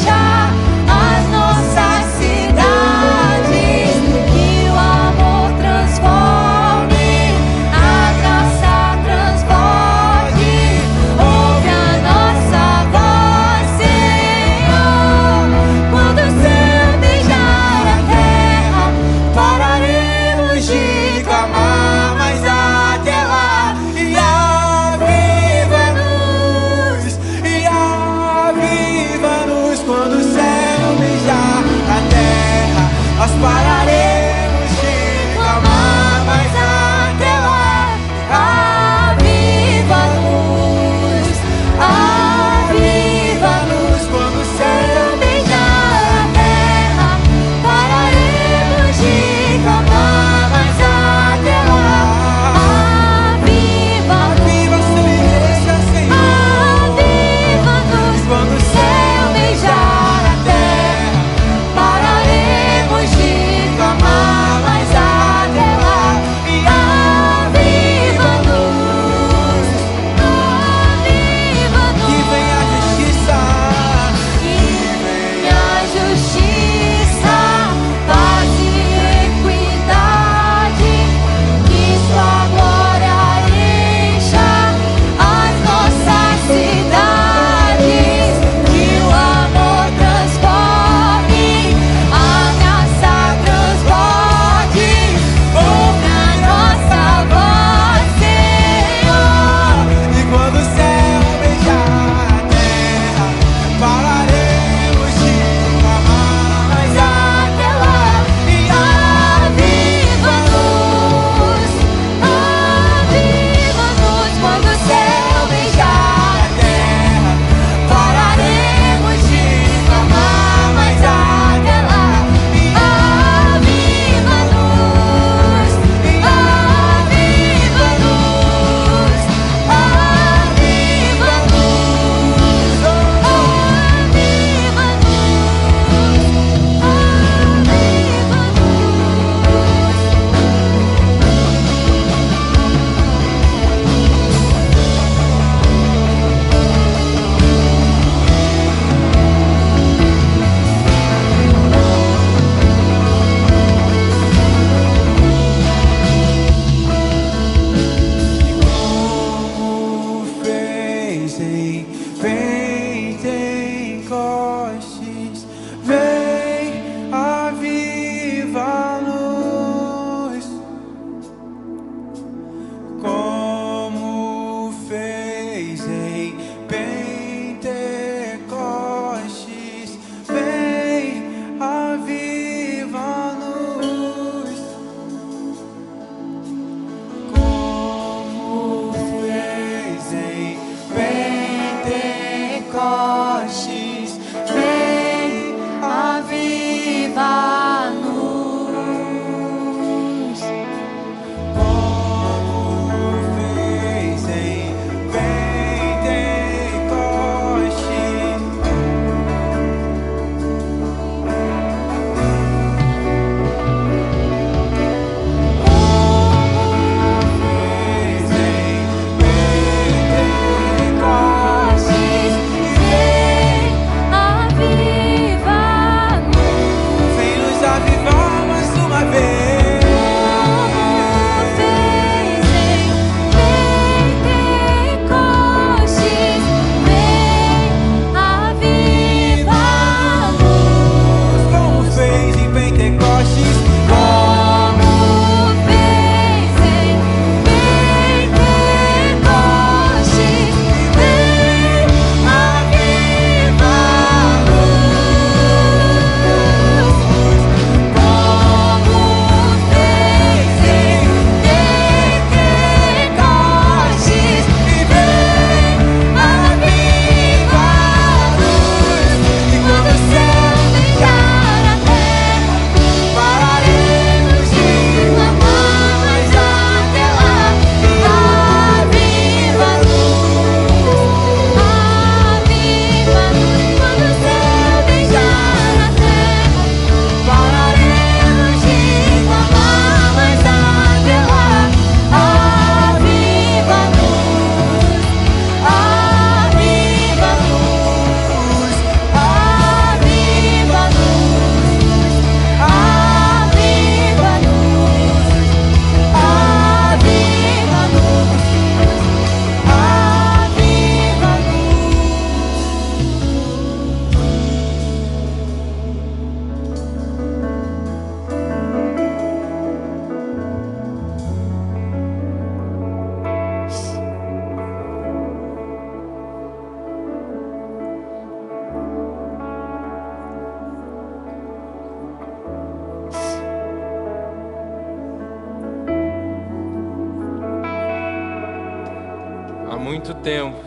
muito tempo,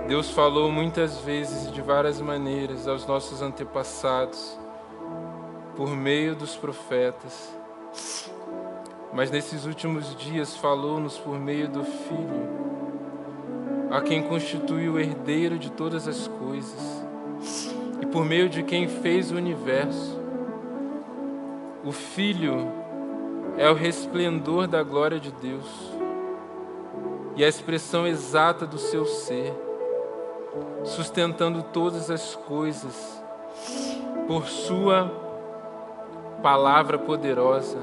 Deus falou muitas vezes e de várias maneiras aos nossos antepassados, por meio dos profetas. Mas nesses últimos dias falou-nos por meio do Filho, a quem constitui o herdeiro de todas as coisas, e por meio de quem fez o universo. O Filho é o resplendor da glória de Deus e a expressão exata do seu ser, sustentando todas as coisas por sua palavra poderosa.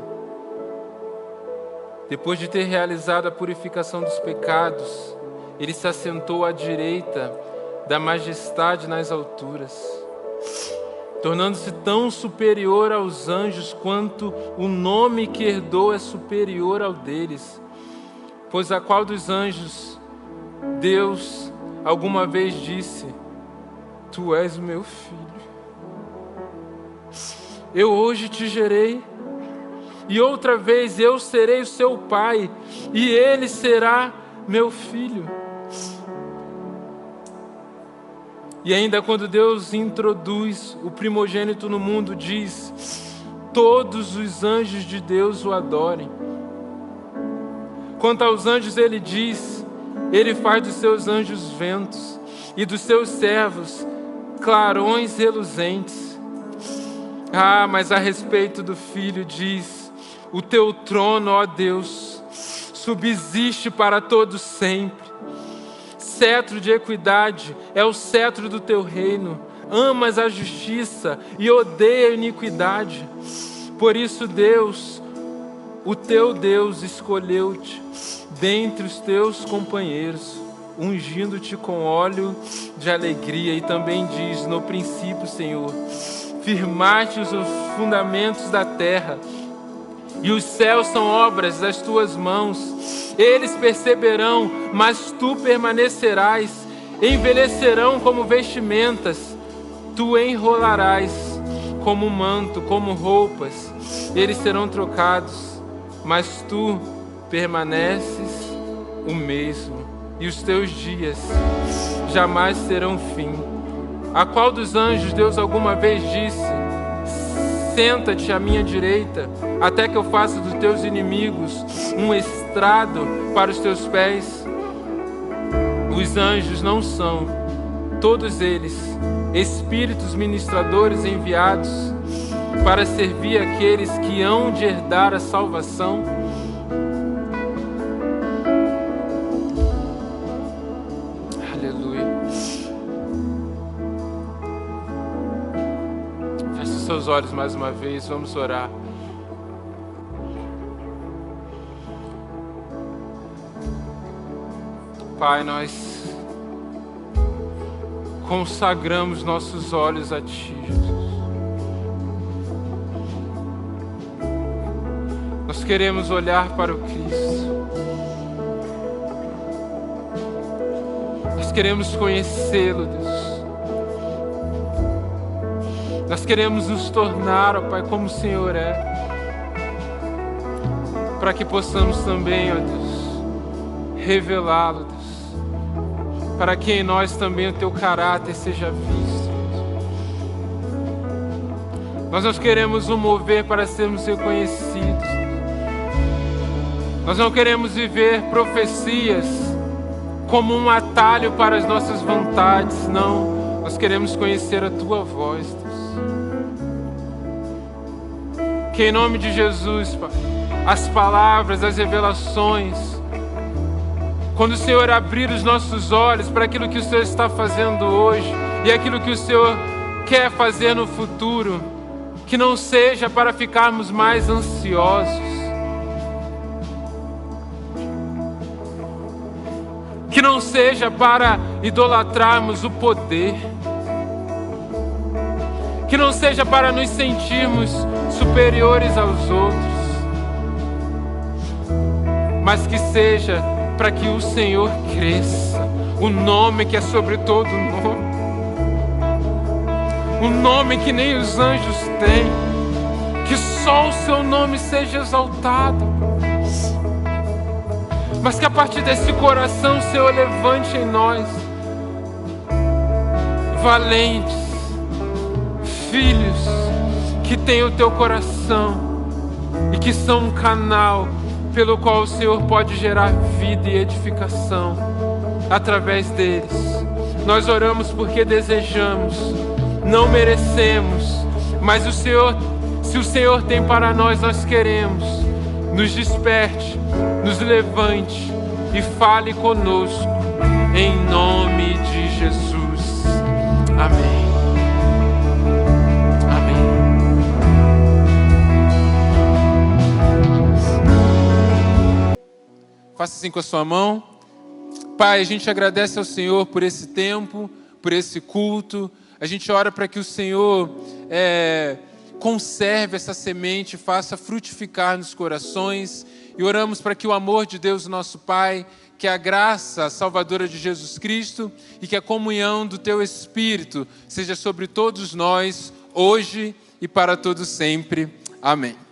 Depois de ter realizado a purificação dos pecados, ele se assentou à direita da majestade nas alturas, tornando-se tão superior aos anjos quanto o nome que herdou é superior ao deles. Pois a qual dos anjos Deus alguma vez disse: Tu és o meu filho, eu hoje te gerei, e outra vez eu serei o seu pai, e ele será meu filho. E ainda quando Deus introduz o primogênito no mundo, diz: todos os anjos de Deus o adorem. Quanto aos anjos, ele diz: ele faz dos seus anjos ventos e dos seus servos clarões reluzentes. Ah, mas a respeito do Filho diz: o teu trono, ó Deus, subsiste para todo sempre. Cetro de equidade é o cetro do teu reino. Amas a justiça e odeia a iniquidade. Por isso Deus, o teu Deus, escolheu-te dentre os teus companheiros, ungindo-te com óleo de alegria. E também diz: no princípio, Senhor, firmaste os fundamentos da terra, e os céus são obras das tuas mãos. Eles perceberão, mas tu permanecerás. Envelhecerão como vestimentas, tu enrolarás como manto, como roupas. Eles serão trocados, mas tu permaneces o mesmo, e os teus dias jamais terão fim. A qual dos anjos Deus alguma vez disse: senta-te à minha direita, até que eu faça dos teus inimigos um estrado para os teus pés? Os anjos não são, todos eles, espíritos ministradores enviados para servir aqueles que hão de herdar a salvação? Aleluia. Feche os seus olhos mais uma vez, vamos orar. Pai, nós consagramos nossos olhos a Ti, Jesus. Nós queremos olhar para o Cristo. Nós queremos conhecê-lo, Deus. Nós queremos nos tornar, ó Pai, como o Senhor é, para que possamos também, ó Deus, revelá-lo, Deus, para que em nós também o Teu caráter seja visto. Nós não queremos o mover para sermos reconhecidos. Nós não queremos viver profecias como um atalho para as nossas vontades, não. Nós queremos conhecer a Tua voz, Deus. Que em nome de Jesus, Pai, as palavras, as revelações, quando o Senhor abrir os nossos olhos para aquilo que o Senhor está fazendo hoje e aquilo que o Senhor quer fazer no futuro, que não seja para ficarmos mais ansiosos, que não seja para idolatrarmos o poder, que não seja para nos sentirmos superiores aos outros, mas que seja para que o Senhor cresça, o nome que é sobre todo nome, um nome que nem os anjos têm, que só o Seu nome seja exaltado. mas que a partir desse coração, Senhor, levante em nós valentes, filhos que têm o teu coração e que são um canal pelo qual o Senhor pode gerar vida e edificação através deles. Nós oramos porque desejamos, não merecemos, mas se o Senhor tem para nós, nós queremos. Nos desperte, nos levante e fale conosco, em nome de Jesus. Amém. Amém. Faça assim com a sua mão. Pai, a gente agradece ao Senhor por esse tempo, por esse culto. A gente ora para que o Senhor conserve essa semente, faça frutificar nos corações. E oramos para que o amor de Deus, nosso Pai, que a graça salvadora de Jesus Cristo e que a comunhão do Teu Espírito seja sobre todos nós, hoje e para todos sempre. Amém.